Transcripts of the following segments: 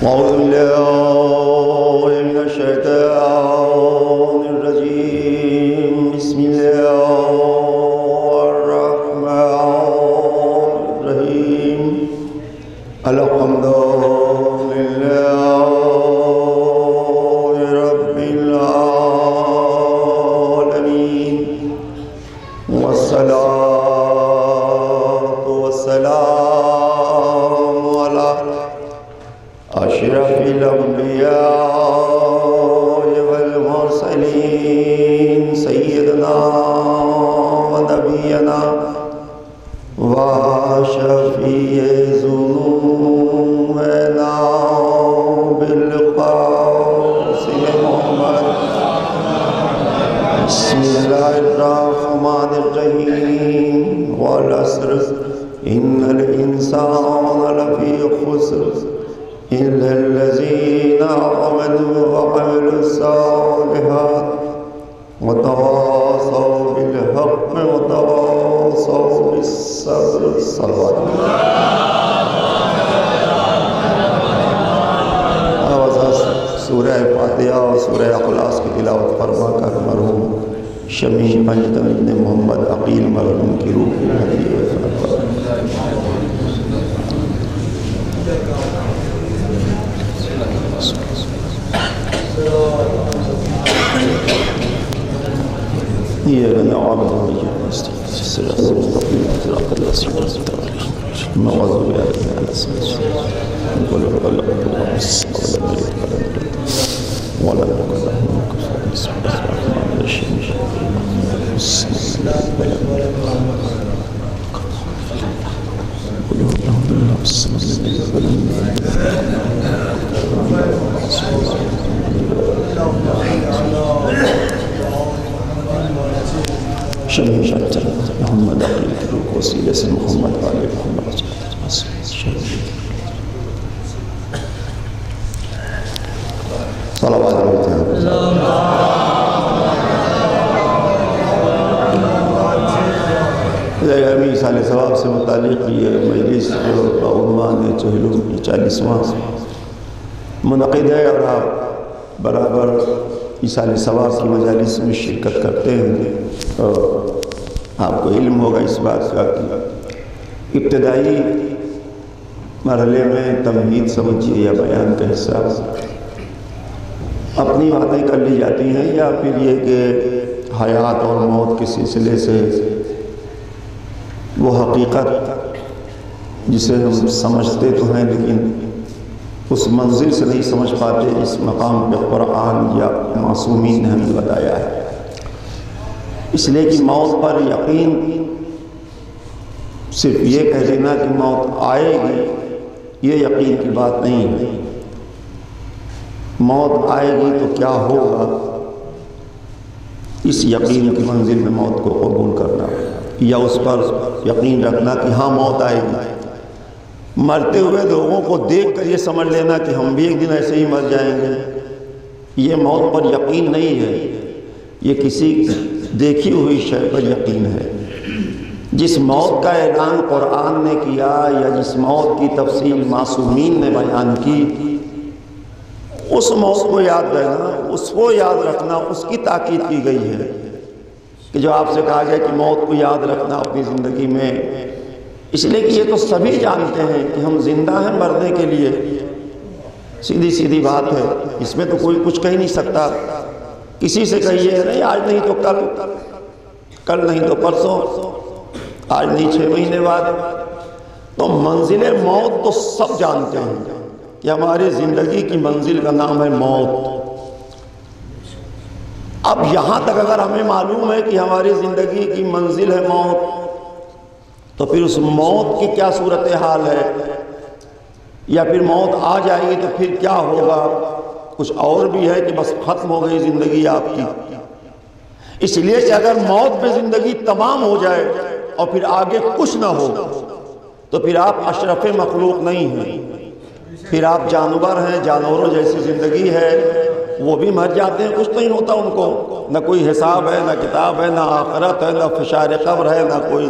أعوذ بالله من الشيطان الرجيم. بسم الله الرحمن الرحيم. الحمد لله رب العالمين، والصلاة والسلام على أشرف الأنبياء والمرسلين سيدنا ونبينا وشفيع ذنوبنا بالقاسم محمد. بسم الله الرحمن الرحيم. والعصر إن الإنسان لفي خسر إلا الذين آمنوا وعملوا الصالحات وتواصوا بالحق وتواصوا بالصبر. صلوات سورہ فاتحہ اور سورہ اخلاص کی تلاوت فرما کر مرحوم شمیع پنجتن ابن محمد عقیل مرحوم کی روح کو ہدیہ فرما. إياك نعبد وإياك نستعين الصراط المستقيم صراط الذين أنعمت عليهم غير المغضوب عليهم ولا الضالين. ولا بسم الله الرحمن الرحيم. شمیع پنجتن محمد عقیل کی روح کو وسیلے سے محمد والے محمد صلوات علیہ امی سال ثواب سے متعلق یہ مجلس جو عنوان ہے چہلم 40واں منعقد ہے، اور آپ برابر ایصال ثواب کی مجالس میں شرکت کرتے ہیں. اور آپ کو علم ہوگا اس بات کا کہ ابتدائی مرحلے میں تمہید سمجھیے یا بیان کا حصہ اپنی باتیں کر لی جاتی ہیں، یا پھر یہ کہ حیات اور موت کے سلسلے سے وہ حقیقت جسے ہم سمجھتے تو ہیں لیکن اس منزل سے نہیں سمجھ پاتے، اس مقام پہ قرآن یا معصومین نے ہمیں بتایا ہے. اس لیے کہ موت پر یقین صرف یہ کہہ دینا کہ موت آئے گی یہ یقین کی بات نہیں ہے. موت آئے گی تو کیا ہوگا، اس یقین کی منزل میں موت کو قبول کرنا یا اس پر یقین رکھنا کہ ہاں موت آئے گی. مرتے ہوئے لوگوں کو دیکھ کر یہ سمجھ لینا کہ ہم بھی ایک دن ایسے ہی مر جائیں گے، یہ موت پر یقین نہیں ہے، یہ کسی دیکھی ہوئی شے پر یقین ہے. جس موت کا اعلان قرآن نے کیا یا جس موت کی تفصیل معصومین نے بیان کی، اس موت کو یاد رہنا، اس کو یاد رکھنا، اس کی تاکید کی گئی ہے. کہ جو آپ سے کہا گیا کہ موت کو یاد رکھنا اپنی زندگی میں، اس لیے کہ یہ تو سبھی جانتے ہیں کہ ہم زندہ ہیں مرنے کے لیے. سیدھی بات ہے، اس میں تو کوئی کچھ کہہ نہیں سکتا. کسی سے کہیے نہیں آج نہیں تو کل نہیں تو پرسوں، آج نہیں 6 مہینے بعد. تو منزل موت تو سب جانتے ہیں کہ ہماری زندگی کی منزل کا نام ہے موت. اب یہاں تک اگر ہمیں معلوم ہے کہ ہماری زندگی کی منزل ہے موت، تو پھر اس موت کی کیا صورتحال ہے، یا پھر موت آ جائے گی تو پھر کیا ہوگا. کچھ اور بھی ہے کہ بس ختم ہو گئی زندگی آپ کی. اس لیے کہ اگر موت پہ زندگی تمام ہو جائے اور پھر آگے کچھ نہ ہو تو پھر آپ اشرف مخلوق نہیں ہیں، پھر آپ جانور ہیں. جانوروں جیسی زندگی ہے، وہ بھی مر جاتے ہیں، کچھ نہیں ہوتا ان کو. نہ کوئی حساب ہے، نہ کتاب ہے، نہ آخرت ہے، نہ فشار قبر ہے، نہ کوئی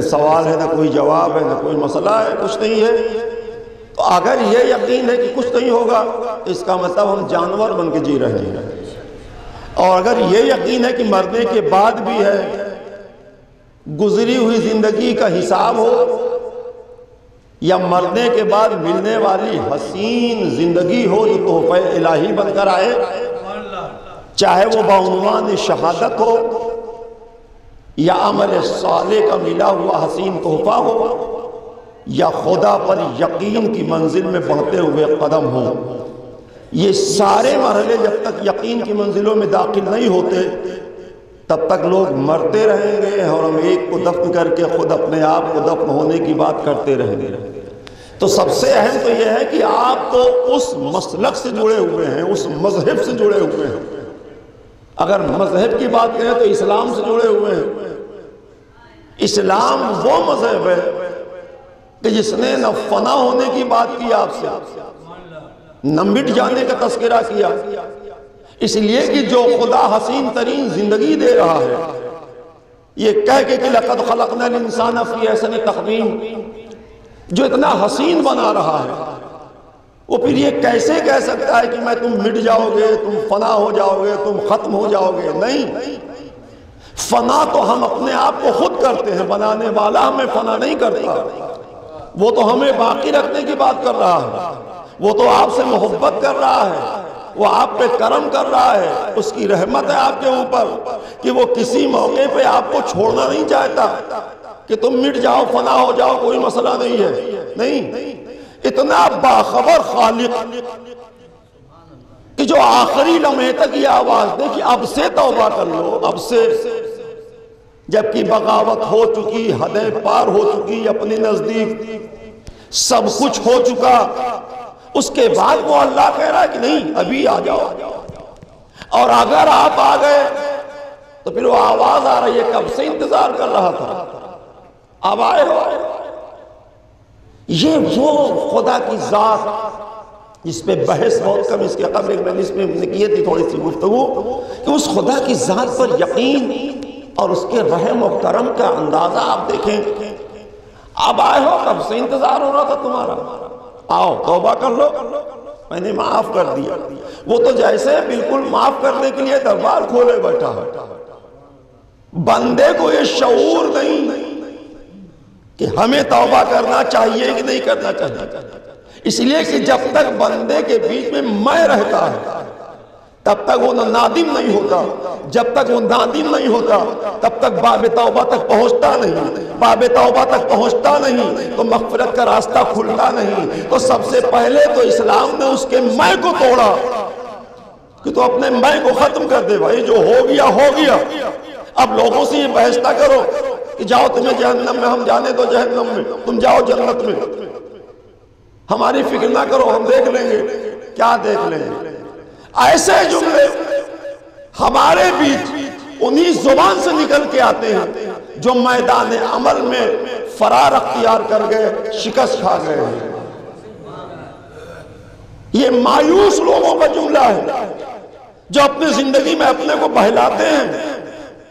سوال ہے، نہ کوئی جواب ہے، نہ کوئی مسئلہ ہے، کچھ نہیں ہے. اگر یہ یقین ہے کہ کچھ نہیں ہوگا اس کا مطلب ہم جانور بن کے جی رہے ہیں، اور اگر یہ یقین ہے کہ مرنے کے بعد بھی ہے، گزری ہوئی زندگی کا حساب ہو یا مرنے کے بعد ملنے والی حسین زندگی ہو جو تحفہ الہی بن کر آئے، چاہے وہ بعنوان شہادت ہو یا عمل صالح کا ملا ہوا حسین تحفہ ہو یا خدا پر یقین کی منزل میں بڑھتے ہوئے قدم ہوں، یہ سارے مرحلے جب تک یقین کی منزلوں میں داخل نہیں ہوتے تب تک لوگ مرتے رہیں گے، اور ہم ایک کو دفن کر کے خود اپنے آپ کو دفن ہونے کی بات کرتے رہیں گے۔ تو سب سے اہم تو یہ ہے کہ آپ تو اس مسلک سے جڑے ہوئے ہیں، اس مذہب سے جڑے ہوئے ہیں۔ اگر مذہب کی بات کریں تو اسلام سے جڑے ہوئے ہیں۔ اسلام وہ مذہب ہے کہ جس نے نہ فنا ہونے کی بات کی آپ سے، نہ مٹ جانے کا تذکرہ کیا، اس لیے کہ جو خدا حسین ترین زندگی دے رہا ہے، یہ کہہ کے کہ لَقَدْ خَلَقْنَا الْإِنسَانَ فِي أَحْسَنِ تَقْوِيمٍ، جو اتنا حسین بنا رہا ہے، وہ پھر یہ کیسے کہہ سکتا ہے کہ میں تم مٹ جاؤ گے، تم فنا ہو جاؤ گے، تم ختم ہو جاؤ گے؟ نہیں، فنا تو ہم اپنے آپ کو خود کرتے ہیں، بنانے والا ہمیں فنا نہیں کرتا۔ وہ تو ہمیں باقی رکھنے کی بات کر رہا ہے، وہ تو آپ سے محبت کر رہا ہے، وہ آپ پہ کرم کر رہا ہے، اس کی رحمت ہے آپ کے اوپر کہ وہ کسی موقع پہ آپ کو چھوڑنا نہیں چاہتا کہ تم مٹ جاؤ، فنا ہو جاؤ، کوئی مسئلہ نہیں ہے۔ نہیں، اتنا باخبر خالق کہ جو آخری لمحے تک یہ آواز دے کہ اب سے توبہ کر لو، اب سے، جبکہ بغاوت ہو چکی، حدیں پار ہو چکی، اپنے نزدیک سب کچھ ہو چکا، اس کے بعد وہ اللہ کہہ رہا ہے کہ نہیں ابھی آ جاؤ۔ اور اگر آپ آ گئے تو پھر وہ آواز آ رہی ہے کب سے انتظار کر رہا تھا، اب آئے ہو۔ یہ وہ خدا کی ذات جس پہ بحث بہت کم اس کے قبل ایک مجلس میں نے کی تھی تھوڑی سی گفتگو، کہ اس خدا کی ذات پر یقین اور اس کے رحم و کرم کا اندازہ آپ دیکھیں۔ اب آئے ہو، کب سے انتظار ہو رہا تھا تمہارا، آؤ توبہ کر لو، میں نے معاف کر دیا۔ وہ تو جیسے بالکل معاف کرنے کے لیے دربار کھولے بیٹھا ہے، بندے کو یہ شعور نہیں کہ ہمیں توبہ کرنا چاہیے کہ نہیں کرنا چاہیے، اس لیے کہ جب تک بندے کے بیچ میں میں رہتا ہے تب تک وہ نادم نہیں ہوتا، جب تک وہ نادم نہیں ہوتا تب تک باب توبہ تک پہنچتا نہیں، باب توبہ تک پہنچتا نہیں تو مغفرت کا راستہ کھلتا نہیں۔ تو سب سے پہلے تو اسلام نے اس کے میں کو توڑا کہ تو اپنے میں کو ختم کر دے، بھائی جو ہو گیا ہو گیا۔ اب لوگوں سے یہ بحث نہ کرو کہ جاؤ تمہیں جہنم میں، ہم جانے دو جہنم میں، تم جاؤ جنت میں، ہماری فکر نہ کرو، ہم دیکھ لیں گے۔ کیا دیکھ لیں گے؟ ایسے جملے ہمارے بیچ انہی زبان سے نکل کے آتے ہیں جو میدان عمل میں فرار اختیار کر گئے، شکست کھا گئے ہیں۔ یہ مایوس لوگوں کا جملہ ہے جو اپنی زندگی میں اپنے کو بہلاتے ہیں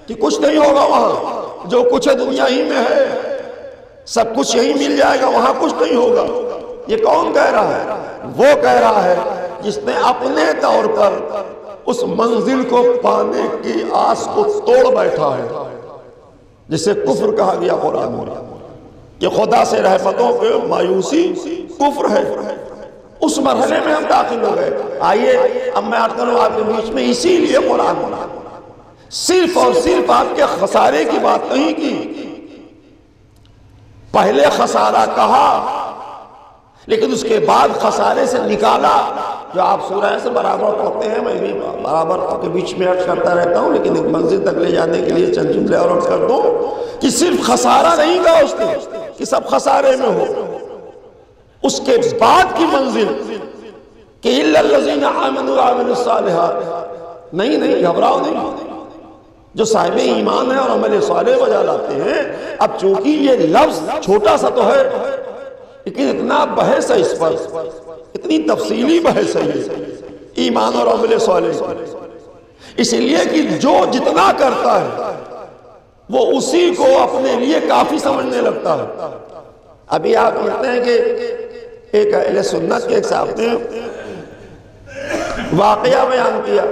کہ کچھ نہیں ہوگا، وہاں جو کچھ ہے دنیا ہی میں ہے، سب کچھ یہی مل جائے گا، وہاں کچھ نہیں ہوگا۔ یہ کون کہہ رہا ہے؟ وہ کہہ رہا ہے جس نے اپنے طور پر اس منزل کو پانے کی آس کو توڑ بیٹھا ہے، جسے کفر کہا گیا قرآن میں، کہ خدا سے رحمتوں پہ مایوسی کفر ہے۔ اس مرحلے میں ہم داخل ہو گئے۔ آئیے اب میں عرض کروں آپ کے بیچ میں، اسی لیے قرآن صرف اور صرف آپ کے خسارے کی بات نہیں کی، پہلے خسارہ کہا لیکن اس کے بعد خسارے سے نکالا، جو آپ سورہ سے برابر پڑھتے ہیں، میں بھی برابر آپ کے بیچ میں عرض کرتا رہتا ہوں، لیکن ایک منزل تک لے جانے کے لیے چند جملے اور عرض کر دوں کہ صرف خسارہ نہیں کہا اس نے کہ سب خسارے میں ہو، اس کے بعد کی منزل کہ إِلَّا الَّذِينَ آمَنُوا وَعَمِلُوا الصَّالِحَاتِ، نہیں گھبراؤ نہیں، جو صاحب ایمان ہے اور عمل صالح بجا لاتے ہیں۔ اب چونکہ یہ لفظ چھوٹا سا تو ہے لیکن اتنا بحث ہے اس پر، اتنی تفصیلی بحث ہے یہ ایمان اور عمل صالح، اس لیے کہ جو جتنا کرتا ہے وہ اسی کو اپنے لیے کافی سمجھنے لگتا ہے۔ ابھی آپ کہتے ہیں کہ ایک اہل سنت کے ایک صاحب نے واقعہ بیان کیا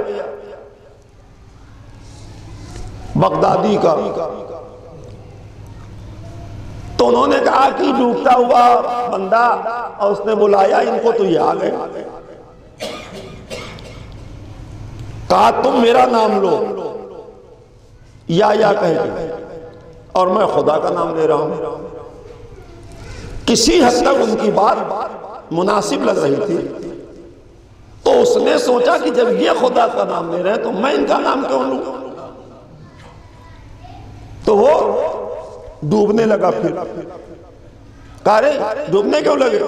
بغدادی کا، تو انہوں نے کہا کہ ڈوبتا ہوا بندہ، اور اس نے بلایا ان کو، تو یہ آ گئے، کہا تم میرا نام لو یا کہہ کے، اور میں خدا کا نام لے رہا ہوں۔ کسی حد تک ان کی بات مناسب لگ رہی تھی، تو اس نے سوچا کہ جب یہ خدا کا نام لے رہے ہیں تو میں ان کا نام کیوں لوں؟ تو وہ ڈوبنے لگا، پھر کہا رے ڈوبنے کیوں لگے؟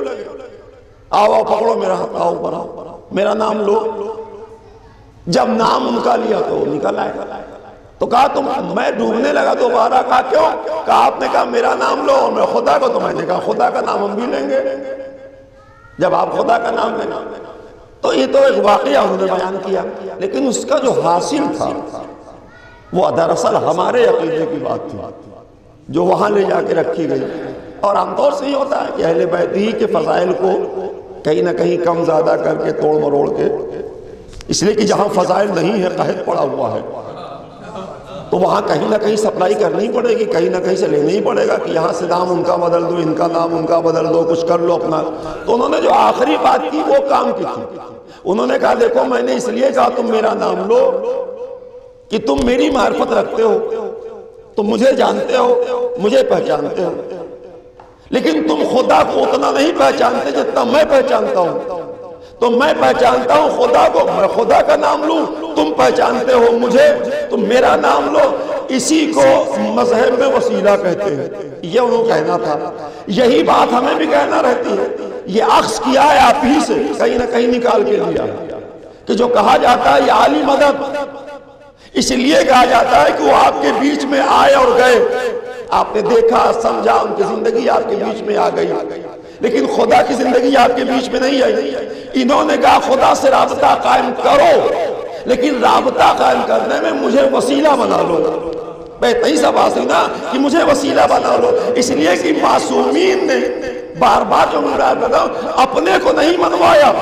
آؤ پکڑو میرا ہاتھ، آؤ اوپر آؤ، میرا نام لو۔ جب نام ان کا لیا تو وہ نکل آئے، تو کہا تم، میں ڈوبنے لگا دوبارہ، کہا کیوں؟ کہا آپ نے کہا میرا نام لو اور میں خدا کو، تو میں نے کہا خدا کا نام ہم بھی لیں گے جب آپ خدا کا نام لیں گے۔ تو یہ تو ایک واقعہ انہوں نے بیان کیا، لیکن اس کا جو حاصل تھا وہ دراصل ہمارے عقیدے کی بات تھی جو وہاں لے جا کے رکھی گئی۔ اور عام طور سے یہ ہوتا ہے کہ اہل بیت ہی کے فضائل کو کہیں نہ کہیں کم زیادہ کر کے توڑ مروڑ کے، اس لیے کہ جہاں فضائل نہیں ہے قحط پڑا ہوا ہے، تو وہاں کہیں نہ کہیں سپلائی کرنی پڑے گی، کہیں نہ کہیں سے لینا ہی پڑے گا کہ یہاں سے نام ان کا بدل دو، ان کا نام ان کا بدل دو، کچھ کر لو اپنا۔ تو انہوں نے جو آخری بات کی وہ کام کی تھی، انہوں نے کہا دیکھو میں نے اس لیے کہا تم میرا نام لو کہ تم میری معرفت رکھتے ہو، تم مجھے جانتے ہو، مجھے پہچانتے ہو، لیکن تم خدا کو اتنا نہیں پہچانتے جتنا میں پہچانتا ہوں۔ تو میں پہچانتا ہوں خدا کو، میں خدا کا نام لوں، تم پہچانتے ہو مجھے، تم میرا نام لو۔ اسی کو مذہب میں وسیلہ کہتے ہیں، یہ انہوں کہنا تھا۔ یہی بات ہمیں بھی کہنا رہتی ہے، یہ عکس کیا ہے آپ ہی سے، کہیں نہ کہیں نکال کے لیا کہ جو کہا جاتا ہے یہ عالی مدد، اس لیے کہا جاتا ہے کہ وہ آپ کے بیچ میں آئے اور گئے، آپ نے دیکھا سمجھا، ان کی زندگی آپ کے بیچ میں آ گئی، لیکن خدا کی زندگی آپ کے بیچ میں نہیں آئی۔ انہوں نے کہا خدا سے رابطہ قائم کرو، لیکن رابطہ قائم کرنے میں مجھے وسیلہ بنا لو۔ بہتری سا بات ہے نا کہ مجھے وسیلہ بنا لو، اس لیے کہ معصومین نے بار بار جو مراد بتاؤ اپنے کو نہیں منوایا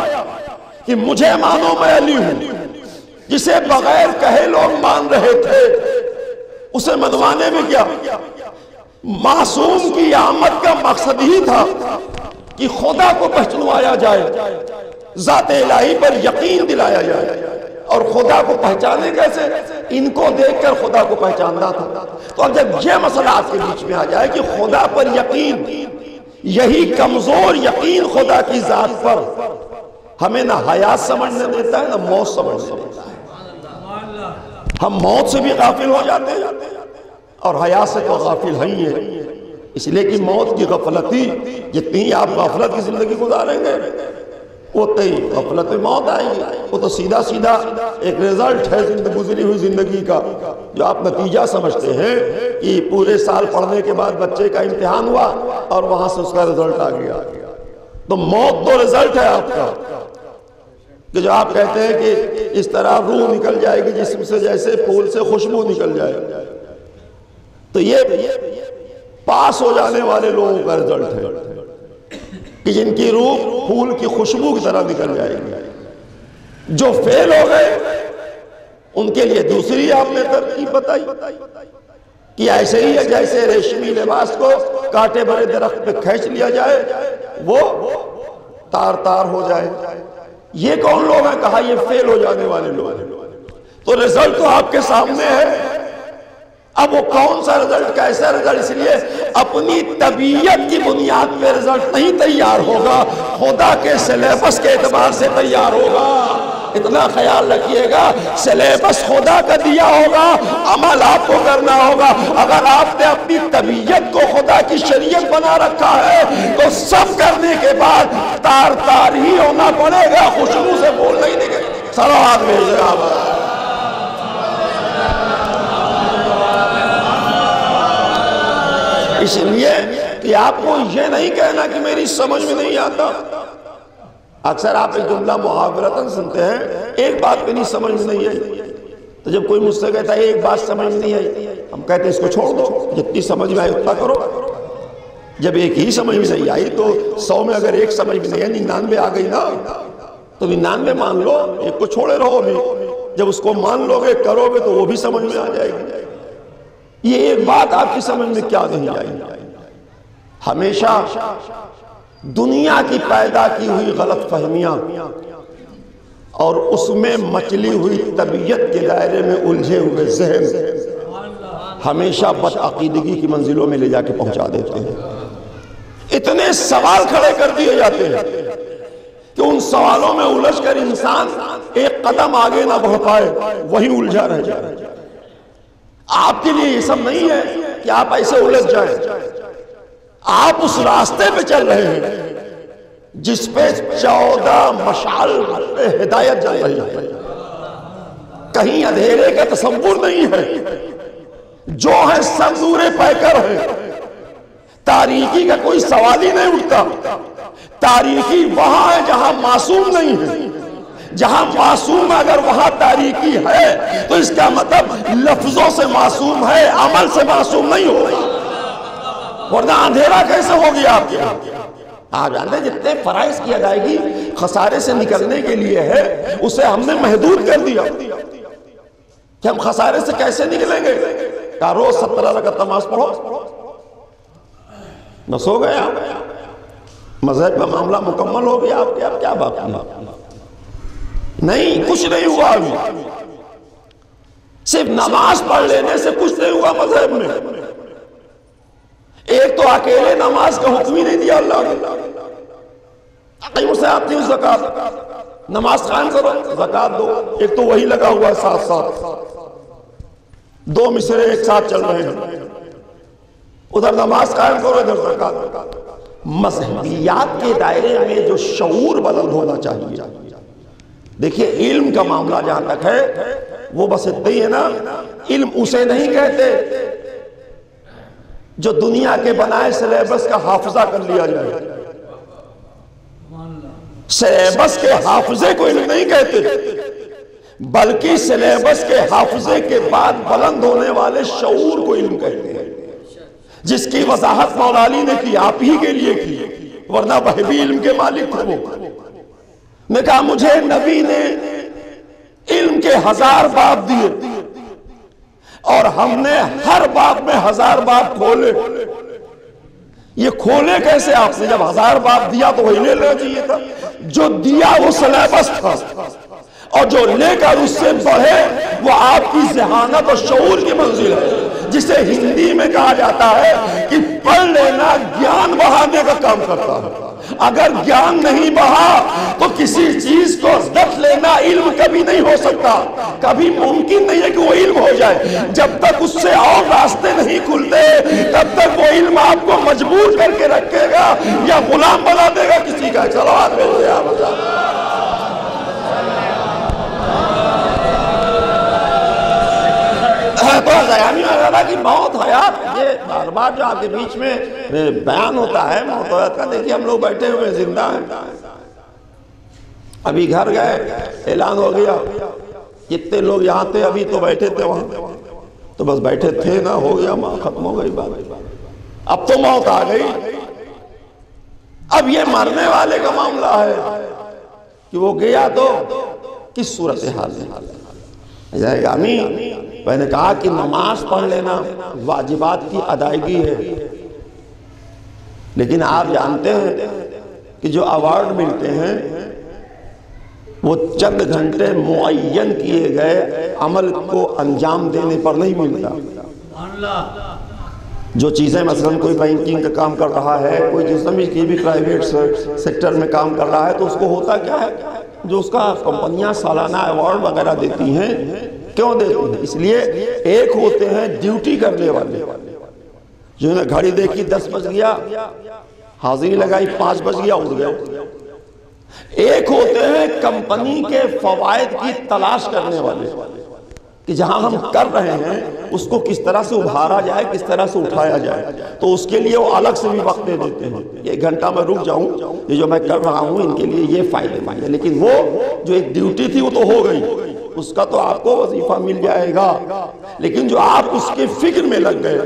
کہ مجھے مانو میں علی ہوں، جسے بغیر کہے لوگ مان رہے تھے، اسے منوانے میں کیا؟ معصوم کی آمد کا مقصد ہی تھا کہ خدا کو پہچنوایا جائے، ذات الہی پر یقین دلایا جائے۔ اور خدا کو پہچانے کیسے؟ ان کو دیکھ کر خدا کو پہچاننا تھا۔ تو اب جب یہ مسئلہ آپ کے بیچ میں آ جائے کہ خدا پر یقین، یہی کمزور یقین خدا کی ذات پر ہمیں نہ حیات سمجھنے دیتا ہے نہ موت سمجھنے دیتا ہے۔ ہم موت سے بھی غافل ہو جاتے ہیں اور حیات سے تو غافل ہی ہیں، اس لیے کہ موت کی غفلتی، جتنی آپ غفلت کی زندگی گزاریں گے اتنی غفلت میں موت آئے گی۔ وہ تو سیدھا سیدھا ایک رزلٹ ہے گزری ہوئی زندگی کا، جو آپ نتیجہ سمجھتے ہیں کہ پورے سال پڑھنے کے بعد بچے کا امتحان ہوا اور وہاں سے اس کا رزلٹ آ گیا، تو موت تو رزلٹ ہے آپ کا، کہ جو آپ کہتے ہیں کہ اس طرح روح نکل جائے گی جسم سے جیسے پھول سے خوشبو نکل جائے، تو یہ پاس ہو جانے والے لوگوں کا رزلٹ ہے کہ جن کی روح پھول کی خوشبو کی طرح نکل جائے گی۔ جو فیل ہو گئے ان کے لیے دوسری آپ نے ترکیب بتائی کہ ایسے ہی ہے جیسے ریشمی لباس کو کانٹے بھرے درخت پہ کھینچ لیا جائے وہ تار تار ہو جائے۔ یہ کون لوگ ہیں؟ کہا یہ فیل ہو جانے والے لوگ ہیں۔ تو رزلٹ تو آپ کے سامنے ہے، اب وہ کون سا رزلٹ، کیسا رزلٹ؟ اس لیے اپنی طبیعت کی بنیاد پہ رزلٹ نہیں تیار ہوگا، خدا کے سلیبس کے اعتبار سے تیار ہوگا۔ اتنا خیال رکھیے گا، سلیبس خدا کا دیا ہوگا، عمل آپ کو کرنا ہوگا۔ اگر آپ نے اپنی طبیعت کو خدا کی شریعت بنا رکھا ہے تو سب کرنے کے بعد تار تار ہی ہونا پڑے گا، خوشبو سے بول نہیں دے گا۔ صلوات بھیجے گا۔ اس لیے کہ آپ کو یہ نہیں کہنا کہ میری سمجھ میں نہیں آتا۔ اکثر آپ ایک جملہ محاورتاً سنتے ہیں، ایک بات پہ نہیں سمجھ میں نہیں آئی، تو جب کوئی مجھ سے کہتا ہے ایک بات سمجھ میں نہیں آئی، ہم کہتے ہیں اس کو چھوڑ دو، جتنی سمجھ میں آئی اتنا کرو۔ جب ایک ہی سمجھ میں نہیں آئی تو 100 میں اگر ایک سمجھ میں نہیں ہے 99 آ گئی نا، تو 99 مان لو، ایک کو چھوڑے رہو بھی، جب اس کو مان لو گے کرو گے تو وہ بھی سمجھ میں آ جائے گی۔ یہ ایک بات آپ کی سمجھ میں کیا نہیں آئی؟ ہمیشہ دنیا کی پیدا کی ہوئی غلط فہمیاں اور اس میں مچلی ہوئی طبیعت کے دائرے میں الجھے ہوئے ذہن ہمیشہ بدعقیدگی کی منزلوں میں لے جا کے پہنچا دیتے ہیں۔ اتنے سوال کھڑے کر دیے جاتے ہیں کہ ان سوالوں میں الجھ کر انسان ایک قدم آگے نہ بڑھ پائے، وہی الجھا رہ جائے۔ آپ کے لیے یہ سب نہیں ہے کہ آپ ایسے الجھ جائیں، آپ اس راستے پہ چل رہے ہیں جس پہ 14 مشعل پہ ہدایت جا رہی ہے، کہیں اندھیرے کا تصور نہیں ہے، جو ہے سب نور پیکر ہے، تاریکی کا کوئی سوال ہی نہیں اٹھتا۔ تاریکی وہاں ہے جہاں معصوم نہیں ہے، جہاں معصوم اگر وہاں تاریکی ہے تو اس کا مطلب لفظوں سے معصوم ہے، عمل سے معصوم نہیں ہو، ورنہ اندھیرا کیسے ہو گیا آپ کے؟ آپ جانتے ہیں جتنے فرائض کی ادائیگی خسارے سے نکلنے کے لیے ہے اسے ہم نے محدود کر دیا کہ ہم خسارے سے کیسے نکلیں گے؟ کہ روز 17 رکعت نماز پڑھو، بس ہو گیا، مذہب کا معاملہ مکمل ہو گیا آپ کے، اب کیا باقی ہے؟ نہیں، کچھ نہیں ہوا ابھی، صرف نماز پڑھ لینے سے کچھ نہیں ہوا مذہب میں۔ ایک تو اکیلے نماز کا حکم ہی نہیں دیا اللہ نے، اقیموا الصلاۃ والزکاۃ، نماز قائم کرو زکات دو، ایک تو وہی لگا ہوا ہے ساتھ ساتھ، دو مصرے ایک ساتھ چل رہے ہیں، ادھر نماز قائم کرو ادھر زکات۔ مذہبیات کے دائرے میں جو شعور بلند ہونا چاہیے، دیکھیے علم کا معاملہ جہاں تک ہے وہ بس اتنا ہی ہے نا، علم اسے نہیں کہتے جو دنیا کے بنائے سلیبس کا حافظہ کر لیا جائے، سلیبس کے حافظے کو علم نہیں کہتے، بلکہ سلیبس کے حافظے کے بعد بلند ہونے والے شعور کو علم کہتے ہیں، جس کی وضاحت مولا علی نے کی، آپ ہی کے لیے کی، ورنہ وہ بھی علم کے مالک تھے۔ وہ میں کہا مجھے نبی نے علم کے 1000 باب دیے اور ہم نے ہر باب میں 1000 باب کھولے، یہ کھولے کیسے آپ نے؟ جب 1000 باب دیا تو وہی لے لینا چاہیے تھا، جو دیا وہ سلیبس تھا، اور جو لے کر اس سے بڑھے وہ آپ کی ذہانت اور شعور کی منزل ہے، جسے ہندی میں کہا جاتا ہے کہ پڑھ لینا گیان بڑھانے کا کام کرتا ہے۔ اگر گیان نہیں بڑھا تو کسی چیز کو رٹ لینا علم کبھی نہیں ہو سکتا، کبھی ممکن نہیں ہے کہ وہ علم ہو جائے۔ جب تک اس سے اور راستے نہیں کھلتے تب تک وہ علم آپ کو مجبور کر کے رکھے گا یا غلام بنا دے گا کسی کا۔ صلوات بھیجے آپ تو زیانی وغیرہ کی موت حیات، یہ بار بار جو آپ کے بیچ میں بیان ہوتا ہے موت حیات کا، دیکھیے ہم لوگ بیٹھے ہوئے زندہ ہیں، ابھی گھر گئے اعلان ہو گیا، کتنے لوگ یہاں تھے ابھی تو بیٹھے تھے وہاں، تو بس بیٹھے تھے نا، ہو گیا ختم ہو گئی بات، اب تو موت آ گئی۔ اب یہ مرنے والے کا معاملہ ہے کہ وہ گیا تو کس صورتحال میں جائے گا۔ میں نے کہا کہ نماز پڑھ لینا واجبات کی ادائیگی ہے، لیکن آپ جانتے ہیں کہ جو ایوارڈ ملتے ہیں وہ چند گھنٹے معین کیے گئے عمل کو انجام دینے پر نہیں ملتا۔ جو چیزیں مثلا کوئی بینکنگ کا کام کر رہا ہے، کوئی جس بھی پرائیویٹ سیکٹر میں کام کر رہا ہے، تو اس کو ہوتا کیا ہے، جو اس کا کمپنیاں سالانہ ایوارڈ وغیرہ دیتی ہیں، کیوں دیتی ہیں؟ اس لیے ایک ہوتے ہیں ڈیوٹی کرنے والے، جنہوں نے گھڑی دیکھی 10 بج گیا، حاضری لگائی 5 بج گیا، اٹھ گئے۔ ایک ہوتے ہیں کمپنی کے فوائد کی تلاش کرنے والے، کہ جہاں ہم کر رہے ہیں اس کو کس طرح سے ابھارا جائے، کس طرح سے اٹھایا جائے، تو اس کے لیے وہ الگ سے بھی وقت دے دیتے ہیں، ایک گھنٹہ میں رک جاؤں، یہ جو میں کر رہا ہوں ان کے لیے یہ فائدے مند ہے۔ لیکن وہ جو ایک ڈیوٹی تھی وہ تو ہو گئی، اس کا تو آپ کو وظیفہ مل جائے گا، لیکن جو آپ اس کے فکر میں لگ گئے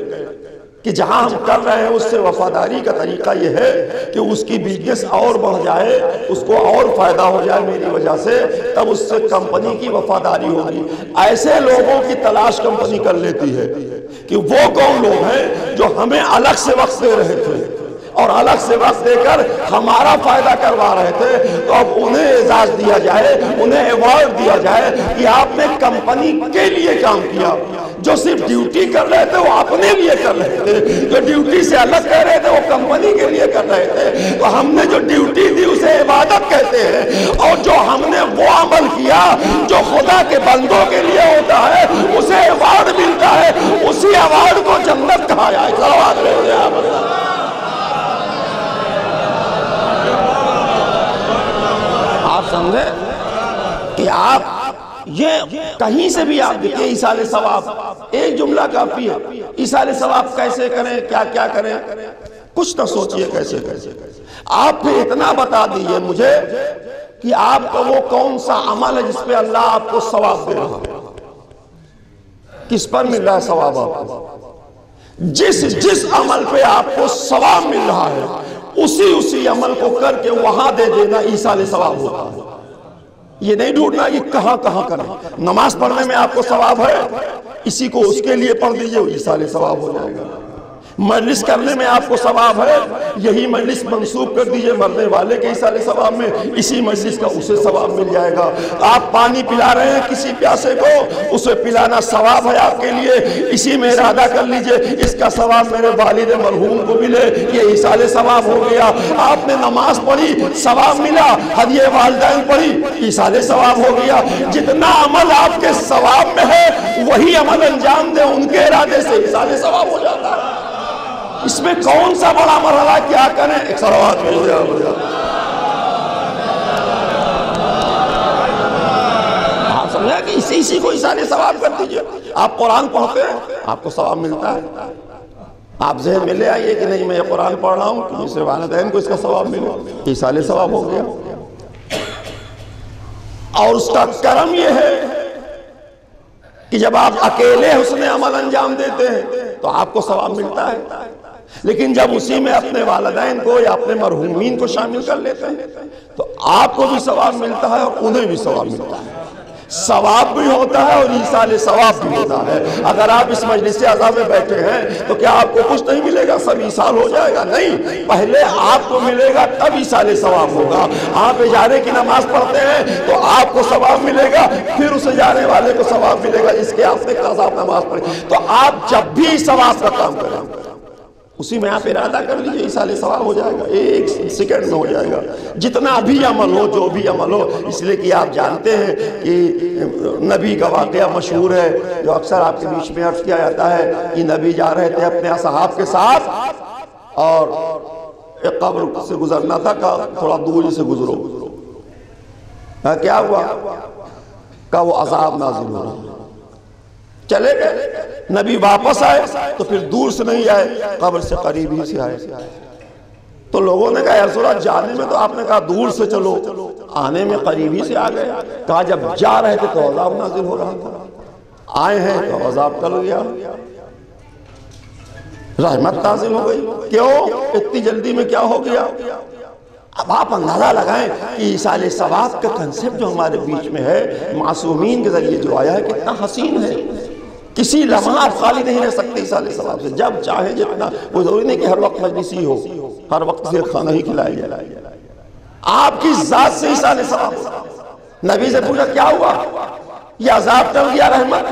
کہ جہاں ہم کر رہے ہیں اس سے وفاداری کا طریقہ یہ ہے کہ اس کی بزنس اور بڑھ جائے، اس کو اور فائدہ ہو جائے میری وجہ سے، تب اس سے کمپنی کی وفاداری ہوگی۔ ایسے لوگوں کی تلاش کمپنی کر لیتی ہے کہ وہ کون لوگ ہیں جو ہمیں الگ سے وقت دے رہے تھے اور الگ سے وقت دے کر ہمارا فائدہ کروا رہے تھے، تو اب انہیں اعزاز دیا جائے، انہیں ایوارڈ دیا جائے کہ آپ نے کمپنی کے لیے کام کیا۔ جو صرف ڈیوٹی کر رہے تھے وہ اپنے لیے کر رہے تھے، جو ڈیوٹی سے الگ کر رہے تھے وہ کمپنی کے لیے کر رہے تھے۔ تو ہم نے جو ڈیوٹی دی اسے عبادت کہتے ہیں، اور جو ہم نے وہ عمل کیا جو خدا کے بندوں کے لیے ہوتا ہے اسے ایوارڈ ملتا ہے، اسی ایوارڈ کو جنت کہا جائے۔ صلوات رہے آپ اللہ۔ آپ سمجھے کہ آپ یہ کہیں سے بھی آپ دیکھیں ایصال ثواب، ایک جملہ کافی ہے۔ ایصال ثواب کیسے کریں، کیا کیا کریں، کچھ نہ سوچئے کیسے آپ پھر اتنا بتا دیجئے مجھے کہ آپ کا وہ کون سا عمل ہے جس پہ اللہ آپ کو ثواب دے رہا ہے، کس پر مل رہا ہے ثواب آپ کو؟ جس عمل پہ آپ کو ثواب مل رہا ہے اسی عمل کو کر کے وہاں دے دینا ایصال ثواب ہوتا ہے۔ یہ نہیں ڈھونڈنا کہ کہاں کریں۔ نماز پڑھنے میں آپ کو ثواب ہے، اسی کو اس کے لیے پڑھ دیجئے، ایصال ثواب ہو جائے گا۔ مجلس کرنے میں آپ کو ثواب ہے، یہی مجلس منسوب کر دیجئے مرنے والے کے ایصال ثواب میں، اسی مجلس کا اسے ثواب مل جائے گا۔ آپ پانی پلا رہے ہیں کسی پیاسے کو، اسے پلانا ثواب ہے آپ کے لیے، اسی میں ارادہ کر لیجئے اس کا ثواب میرے والد مرحوم کو ملے، یہ ایصال ثواب ہو گیا۔ آپ نے نماز پڑھی، ثواب ملا، ہدیہ والدین پڑھی، ایصال ثواب ہو گیا۔ جتنا عمل آپ کے ثواب میں ہے وہی عمل انجام دیں ان کے ارادے سے، ایصال ثواب ہو جاتا ہے۔ اس میں کون سا بڑا مرحلہ، کیا کریں؟ ایک صلوات ہو جائے۔ آپ سمجھا کہ اسی کو ایصال ثواب کر دیجئے۔ آپ قرآن پڑھتے ہیں آپ کو ثواب ملتا ہے، آپ ذہن میں لے آئیے کہ نہیں میں یہ قرآن پڑھ رہا ہوں کہ اس سے والدین کو اس کا ثواب ملے، ایصال ثواب ہو گیا۔ اور اس کا کرم یہ ہے کہ جب آپ اکیلے حسن عمل انجام دیتے ہیں تو آپ کو ثواب ملتا ہے، لیکن جب اسی میں اپنے والدین کو یا اپنے مرحومین کو شامل کر لیتے ہیں تو آپ کو بھی ثواب ملتا ہے اور انہیں بھی ثواب ملتا ہے۔ ثواب بھی ہوتا ہے اور ایصال ثواب بھی ہوتا ہے۔ اگر آپ اس مجلس اعضاء میں بیٹھے ہیں تو کیا آپ کو کچھ نہیں ملے گا، سب ایصال ہو جائے گا؟ نہیں، پہلے آپ کو ملے گا تب ایصال ثواب ہوگا۔ آپ اجارے کی نماز پڑھتے ہیں تو آپ کو ثواب ملے گا، پھر اس اجارے والے کو ثواب ملے گا جس کے آپ نے قضا نماز پڑھی۔ تو آپ جب بھی ثواب کا کام کریں اسی میں آپ ارادہ کر لیجئے، ایصال ثواب ہو جائے گا، ایک سیکنڈ میں ہو جائے گا۔ جتنا بھی عمل ہو، جو بھی عمل ہو، اس لیے کہ آپ جانتے ہیں کہ نبی کا واقعہ مشہور ہے جو اکثر آپ کے بیچ میں عرض کیا جاتا ہے کہ نبی جا رہے تھے اپنے اصحاب کے ساتھ اور ایک قبر سے گزرنا تھا، کہا تھوڑا دور سے گزرو۔ کیا ہوا؟ کہا وہ عذاب نازل ہوا۔ چلے گئے، نبی واپس آئے تو پھر دور سے نہیں آئے، قبر سے قریب ہی سے آئے۔ تو لوگوں نے کہا یا رسول اللہ جانے میں تو آپ نے کہا دور سے چلو، آنے میں قریب ہی سے آ گئے۔ کہا جب جا رہے تھے تو عذاب نازل ہو رہا تھا، آئے ہیں تو عذاب ٹل گیا، رحمت نازل ہو گئی۔ کیوں اتنی جلدی میں کیا ہو گیا؟ اب آپ اندازہ لگائیں کہ ایصال ثواب کا کنسپٹ جو ہمارے بیچ میں ہے معصومین کے ذریعے جو آیا ہے کتنا حسین ہے۔ کسی لمحہ آپ خالی نہیں رہ سکتے ایصال ثواب سے، جب چاہیں جتنا، وہ ضروری نہیں کہ ہر وقت مجلسی ہو، ہر وقت سے کھانا ہی کھلایا جائے، آپ کی ذات سے ایصال ثواب ہو۔ نبی سے پوچھا کیا ہوا؟ یہ عذاب ٹل گیا رحمت؟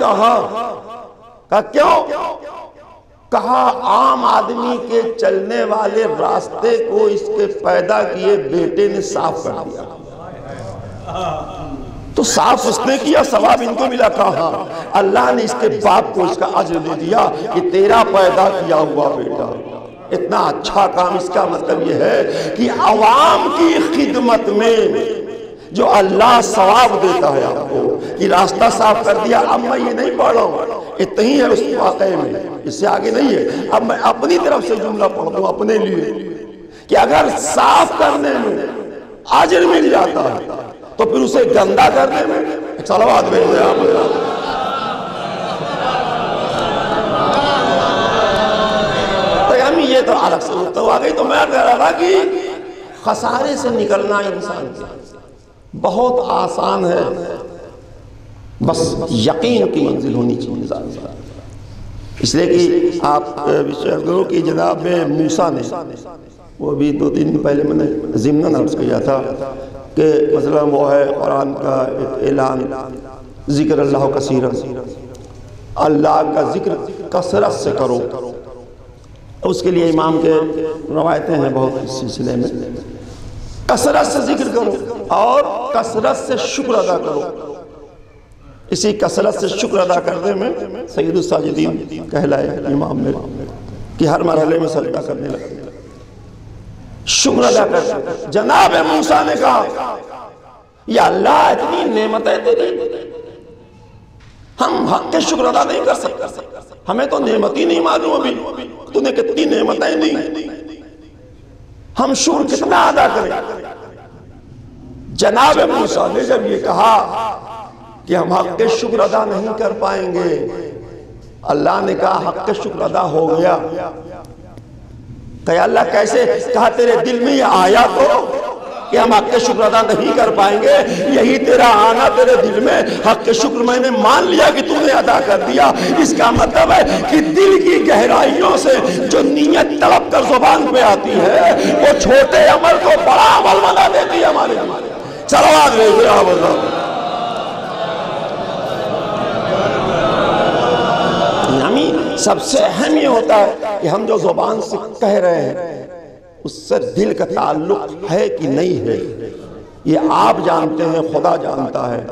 کہا کیوں؟ کہا عام آدمی کے چلنے والے راستے کو اس کے پیدا کیے بیٹے نے صاف کر دیا، تو صاف اس نے کیا، ثواب ان کو ملا۔ کہا اللہ نے اس کے باپ کو اس کا اجر دے دیا کہ تیرا پیدا کیا ہوا بیٹا اتنا اچھا کام۔ اس کا مطلب یہ ہے کہ عوام کی خدمت میں جو اللہ ثواب دیتا ہے آپ کو کہ راستہ صاف کر دیا۔ اب میں یہ نہیں پڑھ رہا ہوں، اتنا ہی ہے اس واقعے میں، اس سے آگے نہیں ہے۔ اب میں اپنی طرف سے جملہ پڑھتا ہوں اپنے لیے کہ اگر صاف کرنے میں اجر مل جاتا ہے تو پھر اسے گندا کرنے میں صلوات بھیج دیں آپ۔ یہ تو الگ سے تو آ گئی. تو میں کہہ رہا تھا کہ خسارے سے نکلنا انسان کا بہت آسان ہے، بس یقین کی منزل ہونی چاہیے. اس لیے کہ آپ کرو کہ جناب موسیٰ نے، وہ بھی 2-3 دن پہلے میں نے ضمناً عرض کیا تھا کہ مثلا وہ ہے قرآن کا ایک اعلان، ذکر اللہ کثیرا، اللہ کا ذکر کثرت سے کرو. اس کے لیے امام کے روایتیں ہیں بہت اس سلسلے میں. کثرت سے ذکر کرو اور کثرت سے شکر ادا کرو. اسی کثرت سے شکر ادا کرنے میں سید الساجدین کہلائے امام میں کہ ہر مرحلے میں سجدہ کرنے لگے، شکر ادا کرتے. جناب موسیٰ نے کہا یا اللہ اتنی نعمتیں تیری، ہم حق کے شکر ادا نہیں کر سکتے، ہمیں تو نعمت ہی نہیں معلوم ابھی تو نے کتنی نعمتیں دی، ہم شکر کتنا ادا کریں. جناب موسیٰ نے جب یہ کہا کہ ہم حق کے شکر ادا نہیں کر پائیں گے، اللہ نے کہا حق کے شکر ادا ہو گیا. کہا اللہ کیسے؟ کہا تیرے دل میں یہ آیا تو کہ ہم حق کے شکر ادا نہیں کر پائیں گے، یہی تیرا آنا تیرے دل میں حق کے شکر میں نے مان لیا کہ تم نے ادا کر دیا. اس کا مطلب ہے کہ دل کی گہرائیوں سے جو نیت تڑپ کر زبان پہ آتی ہے وہ چھوٹے عمل کو بڑا عمل بنا دیتی ہے ہمارے. صلوات بھیجو آپ اللہ. سب سے اہم یہ ہوتا ہے کہ ہم جو زبان سے کہہ رہے ہیں اس سے دل کا تعلق ہے کہ نہیں ہے. یہ آپ جانتے ہیں، خدا جانتا ہے،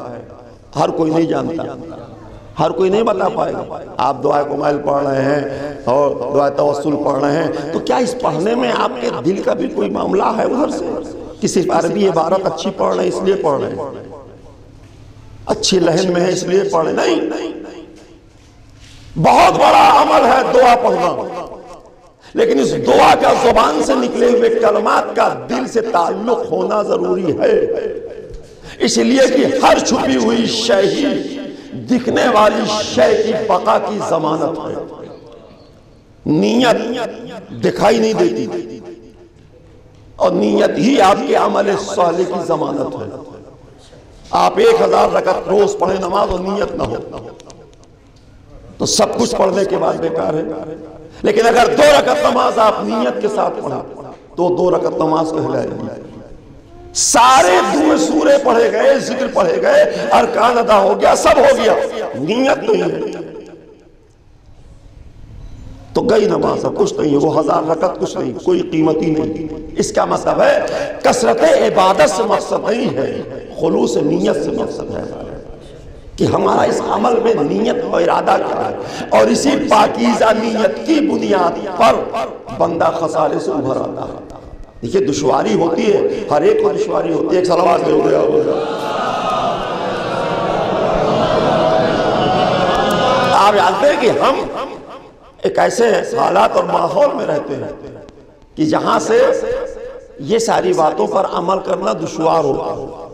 ہر کوئی نہیں جانتا، ہر کوئی نہیں بتا پائے گا. آپ دعائے کمائل پڑھ رہے ہیں اور دعائے توسل پڑھ رہے ہیں تو کیا اس پڑھنے میں آپ کے دل کا بھی کوئی معاملہ ہے ادھر سے کہ صرف عربی عبارت اچھی پڑھ رہے ہیں اس لیے پڑھ رہے ہیں، اچھی لہن میں ہے اس لیے پڑھ رہے ہیں؟ نہیں. بہت بڑا عمل ہے دعا پڑھنا، لیکن اس دعا کا زبان سے نکلے ہوئے کلمات کا دل سے تعلق ہونا ضروری ہے. اس لیے کہ ہر چھپی ہوئی شے ہی دکھنے والی شے کی بقا کی ضمانت ہے. نیت دکھائی نہیں دیتی اور نیت ہی آپ کے عمل صالح کی ضمانت ہے. آپ 1000 رکعت روز پڑھیں نماز اور نیت نہ ہو تو سب کچھ پڑھنے کے بعد بیکار ہے. لیکن اگر 2 رکعت نماز آپ نیت کے ساتھ پڑھیں تو 2 رکعت نماز کہلائے گی. سارے دعائیں سورے پڑھے گئے، ذکر پڑھے گئے، ارکان ادا ہو گیا، سب ہو گیا، نیت نہیں ہے تو گئی نماز. کچھ نہیں ہے، وہ 1000 رکعت کچھ نہیں، کوئی قیمت ہی نہیں. اس کا مطلب ہے کثرت عبادت سے مقصد نہیں ہے، خلوص نیت سے مقصد ہے کہ ہمارا اس عمل میں نیت و ارادہ کیا ہے، اور اسی پاکیزہ نیت کی بنیاد پر بندہ خسارے سے ابھر آتا ہے. دیکھیے دشواری ہوتی ہے، ہر ایک کو دشواری ہوتی ہے. ایک صلوات لے گیا آپ جانتے ہیں کہ ہم ایک ایسے حالات اور ماحول میں رہتے ہیں کہ جہاں سے یہ ساری باتوں پر عمل کرنا دشوار ہوتا ہے.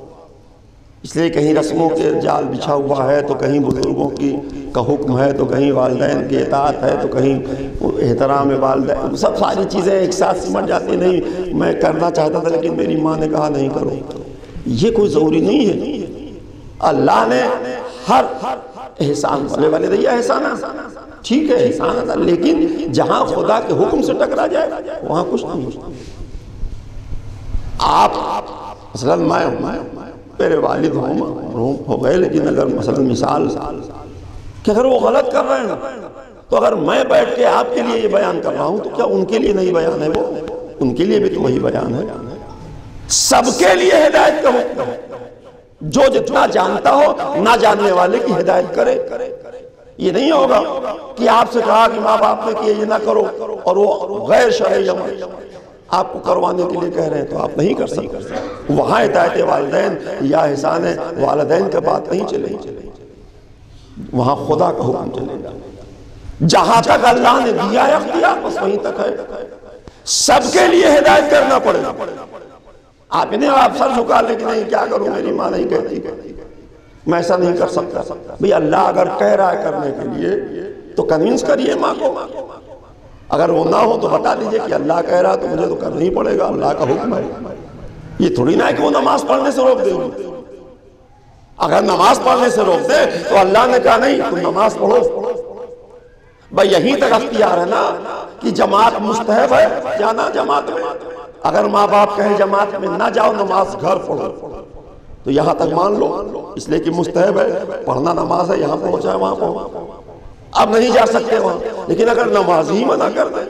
اس لیے کہیں رسموں کے جال بچھا ہوا ہے تو کہیں بزرگوں کا حکم ہے تو کہیں والدین کی اطاعت ہے تو کہیں احترام والدین، سب ساری چیزیں ایک ساتھ سمجھ جاتی. نہیں میں کرنا چاہتا تھا لیکن میری ماں نے کہا نہیں کرو. یہ کوئی ضروری نہیں ہے. اللہ نے ہر احسان والدیہ احسان ٹھیک ہے احسان تھا، لیکن جہاں خدا کے حکم سے ٹکرا جائے وہاں کچھ نہیں. آپ مثلا میں میرے والد ہو گئے، لیکن اگر مثلا مثال کہ اگر وہ غلط کر رہے ہیں تو اگر میں بیٹھ کے آپ کے لیے یہ بیان کر رہا ہوں تو کیا ان کے لیے نہیں بیان ہے؟ وہ ان کے لیے بھی تو وہی بیان ہے. سب کے لیے ہدایت کا حکم ہے. جو جتنا جانتا ہو نہ جاننے والے کی ہدایت کرے. یہ نہیں ہوگا کہ آپ سے کہا کہ ماں باپ نے کہ یہ نہ کرو اور وہ غیر شرعی عمل آپ کو کروانے کے لیے کہہ رہے ہیں تو آپ نہیں کر سکتے. وہاں اطاعت والدین یا احسان والدین کا بات نہیں چلے گی، وہاں خدا کا حکم چلے گا. جہاں تک اللہ نے دیا ہے اختیار بس وہیں تک ہے. سب کے لیے ہدایت کرنا پڑے گا. آپ انہیں آپ سر جھکا لیں کہ نہیں کیا کروں میری ماں نہیں کہتی، میں ایسا نہیں کر سکتا. بھئی اللہ اگر کہہ رہا ہے کرنے کے لیے تو کنونس کریے ماں کو. اگر وہ نہ ہو تو بتا دیجئے کہ اللہ کہہ رہا تو مجھے تو کرنا ہی پڑے گا، اللہ کا حکم ہے۔ یہ تھوڑی نہ ہے کہ وہ نماز پڑھنے سے روک دے گی۔ اگر نماز پڑھنے سے روک دے تو اللہ نے کہا نہیں تم نماز پڑھو۔ بھئی یہیں تک اختیار ہے نا کہ جماعت مستحب ہے جانا جماعت میں۔ اگر ماں باپ کہیں جماعت میں نہ جاؤ نماز گھر پڑھو تو یہاں تک مان لو، اس لیے کہ مستحب ہے، پڑھنا نماز ہے، یہاں پہنچا ہے وہاں پہنچا، اب نہیں جا سکتے وہاں۔ لیکن اگر نماز ہی منع کر دے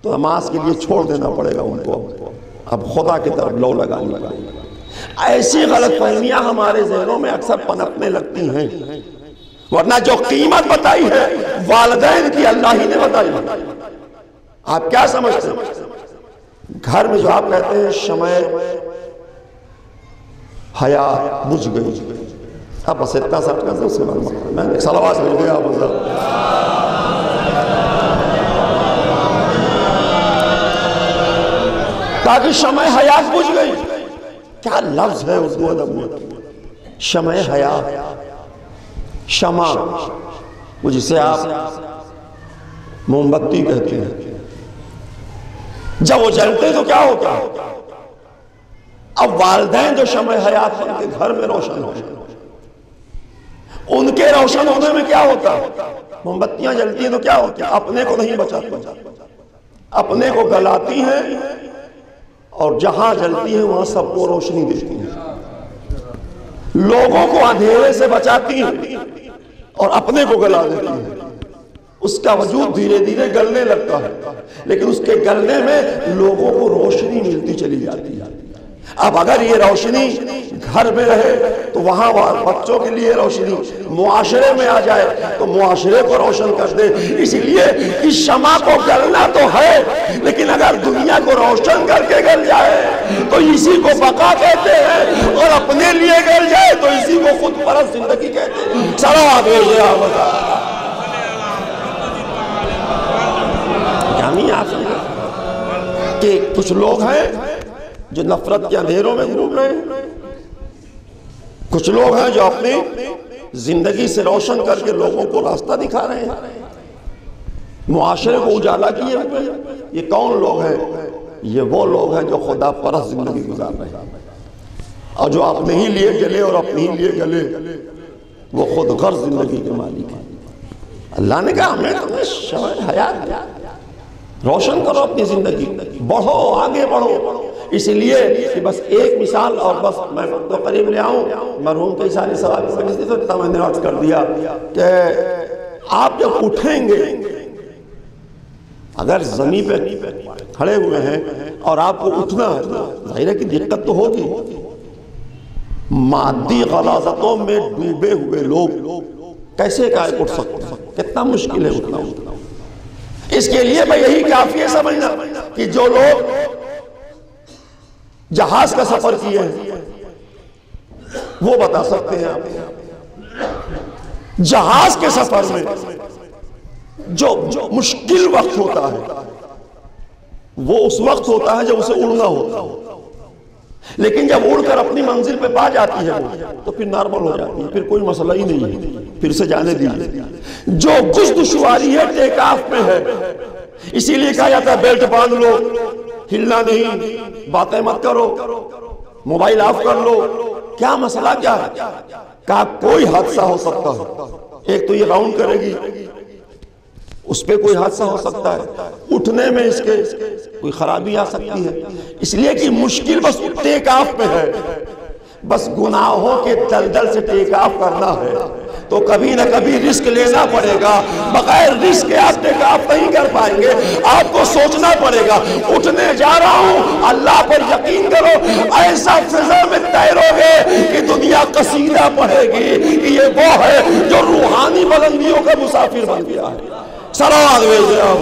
تو نماز کے لیے چھوڑ دینا پڑے گا ان کو، اب خدا کی طرف لو لگانی لگا۔ ایسی غلط فہمیاں ہمارے ذہنوں میں اکثر پنپنے لگتی ہیں، ورنہ جو قیمت بتائی ہے والدین کی اللہ ہی نے بتائی ہے۔ آپ کیا سمجھتے ہیں؟ گھر میں جو آپ کہتے ہیں شمع حیا بجھ گئی، اب بس اتنا سا کرتے اس کے بعد میں نے صلوات مل گیا تاکہ شمع حیات بجھ گئی۔ کیا لفظ ہے اردو ادب میں، شمع حیات، شمع وہ جسے آپ موم بتی کہتے ہیں، جب وہ جلتے تو کیا ہوتا؟ اب والدین جو شمع حیات ان کے گھر میں روشن ہو، ان کے روشن ہونے میں کیا ہوتا؟ موم بتیاں جلتی ہیں تو کیا ہوتا؟ اپنے کو نہیں بچاتی، اپنے کو گلاتی ہیں اور جہاں جلتی ہیں وہاں سب کو روشنی دیتی ہیں، لوگوں کو اندھیرے سے بچاتی ہیں اور اپنے کو گلا دیتی ہیں۔ اس کا وجود دھیرے دھیرے گلنے لگتا ہے، لیکن اس کے گلنے میں لوگوں کو روشنی ملتی چلی جاتی ہے۔ اب اگر یہ روشنی گھر میں رہے تو وہاں بچوں کے لیے روشنی، معاشرے میں آ جائے تو معاشرے کو روشن کر دے۔ اس لیے اس شمع کو گلنا تو ہے، لیکن اگر دنیا کو روشن کر کے گل جائے تو اسی کو بقا کہتے ہیں، اور اپنے لیے گل جائے تو اسی کو خود پرست زندگی کہتے ہیں۔ صلوات بھیجئے آپ کہ کچھ لوگ ہیں جو نفرت کے اندھیروں میں گھوم رہے ہیں، کچھ لوگ ہیں جو اپنی زندگی سے روشن کر کے لوگوں کو راستہ دکھا رہے ہیں، معاشرے کو اجالا کیے ہوئے ہیں۔ یہ کون لوگ ہیں؟ یہ وہ لوگ ہیں جو خدا پرست زندگی گزار رہے ہیں، اور جو اپنے ہی لیے گلے اور اپنے ہی لیے گلے وہ خود غرض زندگی کے مالک ہیں۔ اللہ نے کہا ہمیں تمہیں شمع حیات روشن کرو، اپنی زندگی بڑھو، آگے بڑھو۔ اس لیے کہ بس ایک مثال، اور بس میں تو قریب لے آؤں، مرحوم کئی ساری سوال تو میں نے عرض کر دیا کہ آپ جب اٹھیں گے، اگر زمین پہ کھڑے ہوئے ہیں اور آپ کو اٹھنا ہے تو ظاہر ہے کہ دقت تو ہوگی۔ مادی غلاظتوں میں ڈوبے ہوئے لوگ کیسے اٹھ سکتے ہیں؟ کتنا مشکل ہے اٹھنا۔ اس کے لیے میں یہی کافی ہے سمجھنا کہ جو لوگ جہاز کا سفر کیے ہیں وہ بتا سکتے ہیں آپ۔ جہاز کے سفر میں جو مشکل وقت ہوتا ہے وہ اس وقت ہوتا ہے جب اسے اڑنا ہوتا ہے، لیکن جب اڑ کر اپنی منزل پہ پا جاتی ہے تو پھر نارمل ہو جاتی ہے، پھر کوئی مسئلہ ہی نہیں ہے، پھر سے جانے دیجیے۔ جو کچھ دشواری ہے ٹیک آف میں ہے، اسی لیے کہا جاتا ہے بیلٹ باندھ لو، ہلنا نہیں، باتیں مت کرو، موبائل آف کر لو۔ کیا مسئلہ کیا ہے؟ کہا کوئی حادثہ ہو سکتا ہے، ایک تو یہ راؤنڈ کرے گی، اس پہ کوئی حادثہ ہو سکتا ہے، اٹھنے میں اس کے کوئی خرابی آ سکتی ہے، اس لیے کہ مشکل بس ٹیک آف پہ ہے، بس گناہوں کے دلدل سے ٹیک آف کرنا ہے تو کبھی نہ کبھی رسک لینا پڑے گا، بغیر رسک کے آپ ٹیک آف نہیں کر پائیں گے، آپ کو سوچنا پڑے گا اٹھنے جا رہا ہوں، اللہ پر یقین کرو ایسا فضا میں تیرو گے کہ دنیا قصیدہ پڑھے گی کہ یہ وہ ہے جو روحانی بلندیوں کا مسافر بن گیا ہے۔ صلوات بھیجئے آپ۔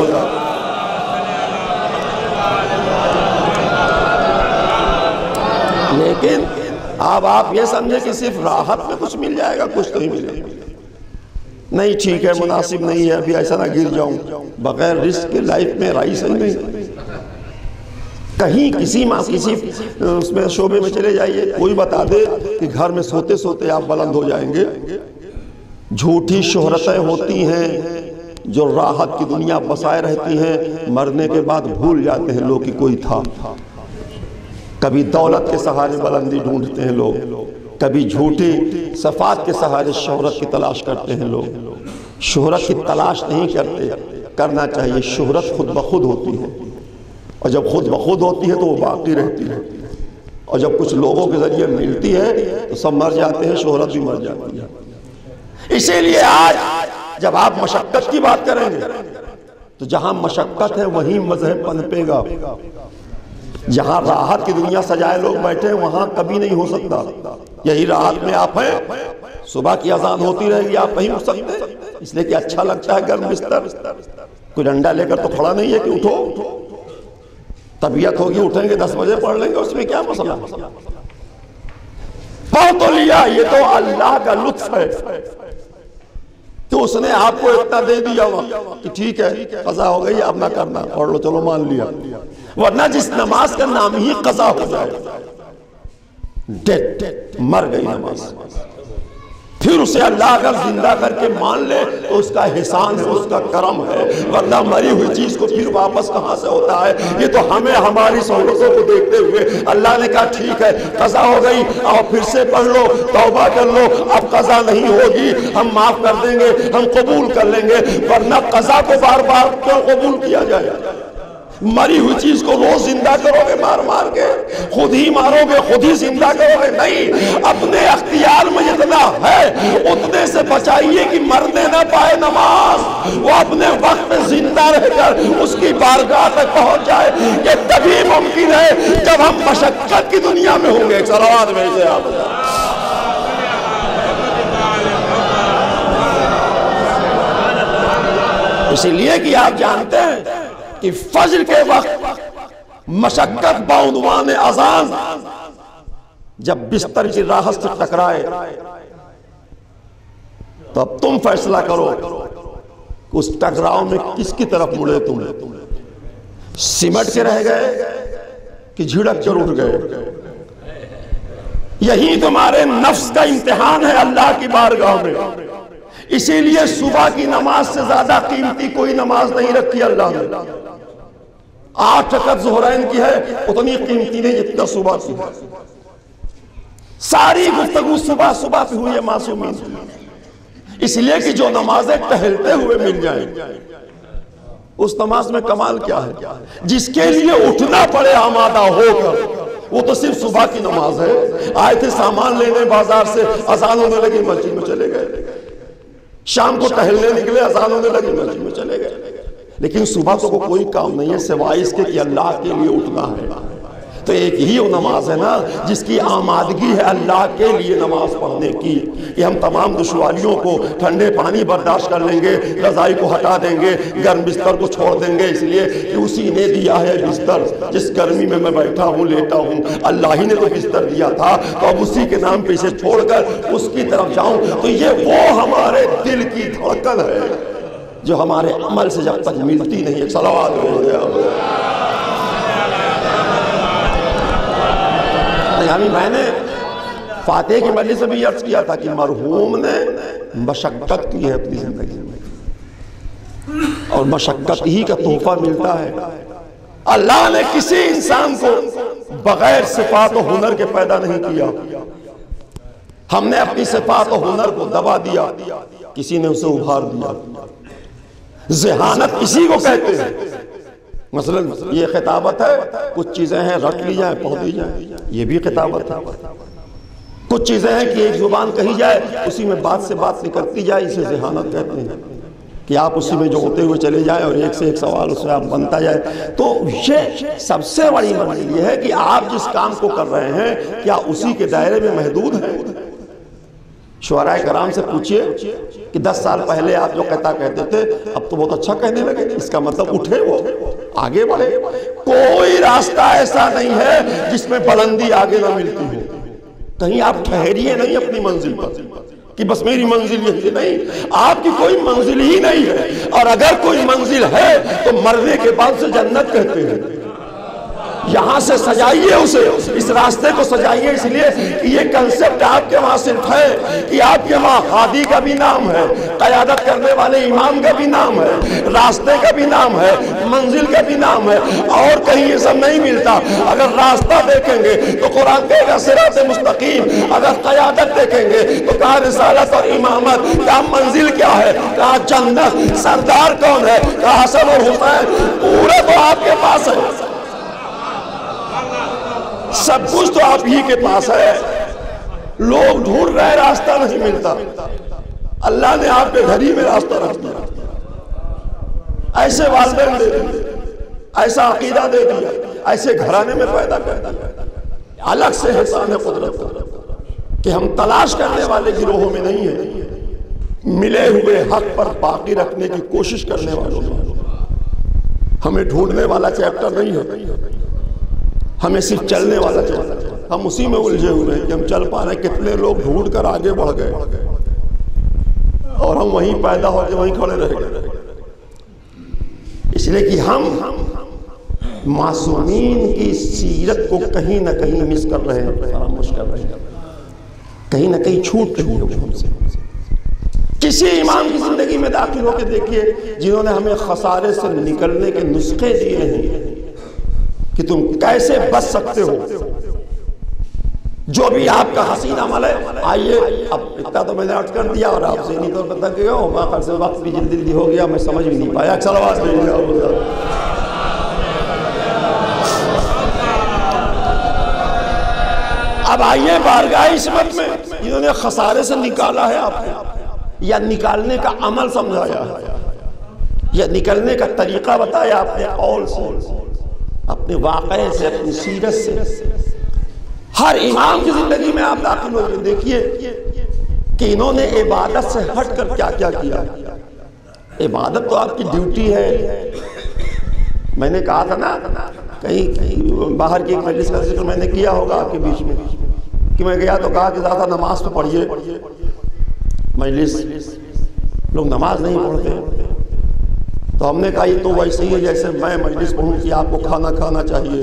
لیکن اب آپ یہ سمجھے کہ صرف راحت میں کچھ مل جائے گا، کچھ تو ہی ملے گا نہیں، ٹھیک ہے مناسب نہیں ہے، ابھی ایسا نہ گر جاؤں، بغیر رزق کے لائف میں رائی صحیح نہیں۔ کہیں کسی اس میں شعبے میں چلے جائیے، کوئی بتا دے کہ گھر میں سوتے سوتے آپ بلند ہو جائیں گے۔ جھوٹی شہرتیں ہوتی ہیں، جو راحت کی دنیا بسائے رہتی ہیں، مرنے کے بعد بھول جاتے ہیں لوگ کہ کوئی تھا۔ کبھی دولت کے سہارے بلندی ڈھونڈتے ہیں لوگ، کبھی جھوٹی صفات کے سہارے شہرت کی تلاش کرتے ہیں لوگ۔ شہرت کی تلاش نہیں کرتے، کرنا چاہیے۔ شہرت خود بخود ہوتی ہے، اور جب خود بخود ہوتی ہے تو وہ باقی رہتی ہے، اور جب کچھ لوگوں کے ذریعے ملتی ہے تو سب مر جاتے ہیں، شہرت بھی مر جاتی ہے۔ اسی لیے آج جب آپ مشقت کی بات کریں گے تو جہاں مشقت ہے وہیں مذہب پنپے گا۔ جہاں راحت کی دنیا سجائے لوگ بیٹھے ہیں وہاں کبھی نہیں ہو سکتا۔ یہی راحت میں آپ ہیں، صبح کی اذان ہوتی رہے گی، آپ نہیں اٹھ سکتے، اس لیے کہ اچھا لگتا ہے گرم بستر۔ کوئی ڈنڈا لے کر تو کھڑا نہیں ہے کہ اٹھو، طبیعت ہوگی اٹھیں گے 10 بجے پڑھ لیں گے، اس میں کیا مسئلہ؟ پڑھ تو لیا، یہ تو اللہ کا لطف ہے تو اس نے آپ کو اتنا دے دیا کہ ٹھیک ہے قضا ہو گئی، اب نہ کرنا، پڑھ لو، چلو مان لیا۔ ورنہ جس نماز کا نام ہی قضا ہو جائے، ڈیڈ مر گئی نماز، پھر اسے اللہ اگر زندہ کر کے مان لے تو اس کا احسان ہے، اس کا کرم ہے، ورنہ مری ہوئی چیز کو پھر واپس کہاں سے ہوتا ہے؟ یہ تو ہمیں ہماری سہولتوں کو دیکھتے ہوئے اللہ نے کہا ٹھیک ہے قضا ہو گئی، آؤ پھر سے پڑھ لو، توبہ کر لو، اب قضا نہیں ہوگی، ہم معاف کر دیں گے، ہم قبول کر لیں گے۔ ورنہ قضا کو بار بار کیوں قبول کیا جائے؟ مری ہوئی چیز کو روز زندہ کرو گے مار مار کے، خود ہی مارو گے، خود ہی زندہ کرو گے؟ نہیں، اپنے اختیار میں جتنا ہے اتنے سے بچائیے کہ مرنے نہ پائے نماز، وہ اپنے وقت میں زندہ رہ کر اس کی بارگاہ تک پہنچ جائے۔ یہ تبھی ممکن ہے جب ہم مشقت کی دنیا میں ہوں گے۔ صلوات بھیجے آپ۔ اسی لیے کہ آپ جانتے ہیں کہ فجر کے وقت مشقت بعنوان اذان جب بستر کی راحت سے ٹکرائے تو اب تم فیصلہ کرو اس ٹکراؤ میں کس کی طرف مڑے؟ تم سمٹ کے رہ گئے کہ جھڑک کر اٹھ گئے؟ یہی تمہارے نفس کا امتحان ہے اللہ کی بارگاہ میں۔ اسی لیے صبح کی نماز سے زیادہ قیمتی کوئی نماز نہیں رکھی اللہ نے۔ 8 رکعت ظہرین کی ہے، اتنی قیمتی نہیں جتنا صبح کی ہے۔ ساری گفتگو صبح صبح پہ ہوئی ہے معصومین کی، اس لیے کہ جو نمازیں ٹہلتے ہوئے مل جائیں اس نماز میں کمال کیا ہے؟ جس کے لیے اٹھنا پڑے آمادہ ہو کر، وہ تو صرف صبح کی نماز ہے۔ آئے تھے سامان لینے بازار سے، اذان ہونے لگی مسجد میں چلے گئے، شام کو ٹہلنے نکلے، اذان ہونے لگی مسجد میں چلے گئے، لیکن صبح تو کوئی کام نہیں ہے سوائے اس کے کہ اللہ کے لیے اٹھنا ہے۔ تو ایک ہی وہ نماز ہے نا جس کی آمادگی ہے اللہ کے لیے نماز پڑھنے کی، کہ ہم تمام دشواریوں کو ٹھنڈے پانی برداشت کر لیں گے، رضائی کو ہٹا دیں گے، گرم بستر کو چھوڑ دیں گے، اس لیے کہ اسی نے دیا ہے بستر۔ جس گرمی میں بیٹھا ہوں لیٹا ہوں، اللہ ہی نے تو بستر دیا تھا، تو اب اسی کے نام پہ اسے چھوڑ کر اس کی طرف جاؤں۔ تو یہ وہ ہمارے دل کی دھڑکن ہے جو ہمارے عمل سے جب تک ملتی نہیں ہے۔ صلوات یعنی میں نے فاتح کی مجلس سے بھی عرض کیا تھا کہ مرحوم نے مشقت کی ہے اپنی زندگی میں، اور مشقت ہی کا تحفہ ملتا ہے۔ اللہ نے کسی انسان کو بغیر صفات و ہنر کے پیدا نہیں کیا، ہم نے اپنی صفات و ہنر کو دبا دیا، کسی نے اسے ابھار دیا۔ ذہانت اسی کو کہتے ہیں۔ مثلا یہ خطابت ہے، کچھ چیزیں ہیں رکھ لی جائیں پڑھ دی جائیں، یہ بھی خطابت ہے۔ کچھ چیزیں ہیں کہ ایک زبان کہی جائے اسی میں بات سے بات نکلتی جائے، اسے ذہانت کہتے ہیں، کہ آپ اسی میں جوڑتے ہوئے چلے جائیں اور ایک سے ایک سوال اس سے آپ بنتا جائے۔ تو یہ سب سے بڑی منزل یہ ہے کہ آپ جس کام کو کر رہے ہیں کیا اسی کے دائرے میں محدود ہیں؟ شعراء کرام سے پوچھئے کہ 10 سال پہلے آپ جو کہتے تھے اب تو بہت اچھا کہنے لگے، اس کا مطلب اٹھے، وہ آگے بڑھے۔ کوئی راستہ ایسا نہیں ہے جس میں بلندی آگے نہ ملتی ہو، کہیں آپ ٹھہریے نہیں اپنی منزل پر کہ بس میری منزل یہی نہیں، آپ کی کوئی منزل ہی نہیں ہے، اور اگر کوئی منزل ہے تو مرنے کے بعد سے جنت کہتے ہیں۔ یہاں سے سجائیے اسے، اس راستے کو سجائیے، اس لیے کہ یہ کنسپٹ آپ کے وہاں صرف ہے کہ آپ کے وہاں ہادی کا بھی نام ہے، قیادت کرنے والے امام کا بھی نام ہے، راستے کا بھی نام ہے، منزل کا بھی نام ہے، اور کہیں یہ سب نہیں ملتا۔ اگر راستہ دیکھیں گے تو قرآن کہے گا صراط مستقیم، اگر قیادت دیکھیں گے تو کہا رسالت اور امامت، کہا منزل کیا ہے، کہا جنت، سردار کون ہے، کہا حسن اور حسین، پورا تو آپ کے پاس ہے، سب کچھ تو آپ ہی کے پاس ہے۔ لوگ ڈھونڈ رہے راستہ نہیں ملتا، اللہ نے آپ کے گھر ہی میں راستہ رکھ دیا، ایسے والدین دے دیا، ایسا عقیدہ دے دیا، ایسے گھرانے میں پیدا کر دیا۔ الگ سے احسان قدرت کہ ہم تلاش کرنے والے گروہوں میں نہیں ہیں، ملے ہوئے حق پر باقی رکھنے کی کوشش کرنے والوں میں۔ ہمیں ڈھونڈنے والا چیپٹر نہیں ہے، ہمیں صرف چلنے والا چیپٹر ہے۔ ہم اسی میں الجھے ہوئے ہیں کہ ہم چل پا رہے ہیں، کتنے لوگ ڈھونڈ کر آگے بڑھ گئے اور ہم وہیں پیدا ہو کے وہیں کھڑے رہ گئے۔ اس لیے کہ ہم معصومین کی سیرت کو کہیں نہ کہیں مس کر رہے ہیں، فراموش کر رہے ہیں، کہیں نہ کہیں چھوٹ رہی ہے ہم سے۔ کسی امام کی زندگی میں داخل ہو کے دیکھیے جنہوں نے ہمیں خسارے سے نکلنے کے نسخے دیے ہیں کہ تم کیسے بچ سکتے ہو، جو بھی آپ کا حسین عمل ہے۔ آئیے اب اتنا تو میں نے عرض کر دیا اور آپ سے نہیں تو پتہ کہ واقع سے وقت بھی جلدی ہو گیا، میں سمجھ بھی نہیں پایا، صلوات نہیں گیا۔ اب آئیے بارگاہ عصمت میں جنہوں نے خسارے سے نکالا ہے آپ کو، یا نکالنے کا عمل سمجھایا ہے، یا نکلنے کا طریقہ بتایا اپنے قول سے، اپنے واقعے سے، اپنی سیرت سے۔ ہر امام کی زندگی میں آپ داخل ہوئے دیکھیے کہ انہوں نے عبادت سے ہٹ کر کیا کیا کیا۔ عبادت تو آپ کی ڈیوٹی ہے۔ میں نے کہا تھا نا کہیں باہر کی ایک مجلس کا ذکر میں نے کیا ہوگا آپ کے بیچ میں کہ میں گیا تو کہا کہ زیادہ نماز تو پڑھیے، مجلس لوگ نماز نہیں پڑھتے، تو ہم نے کہا یہ تو ویسے ہی ہے جیسے میں مجلس پڑھوں کہ آپ کو کھانا کھانا چاہیے،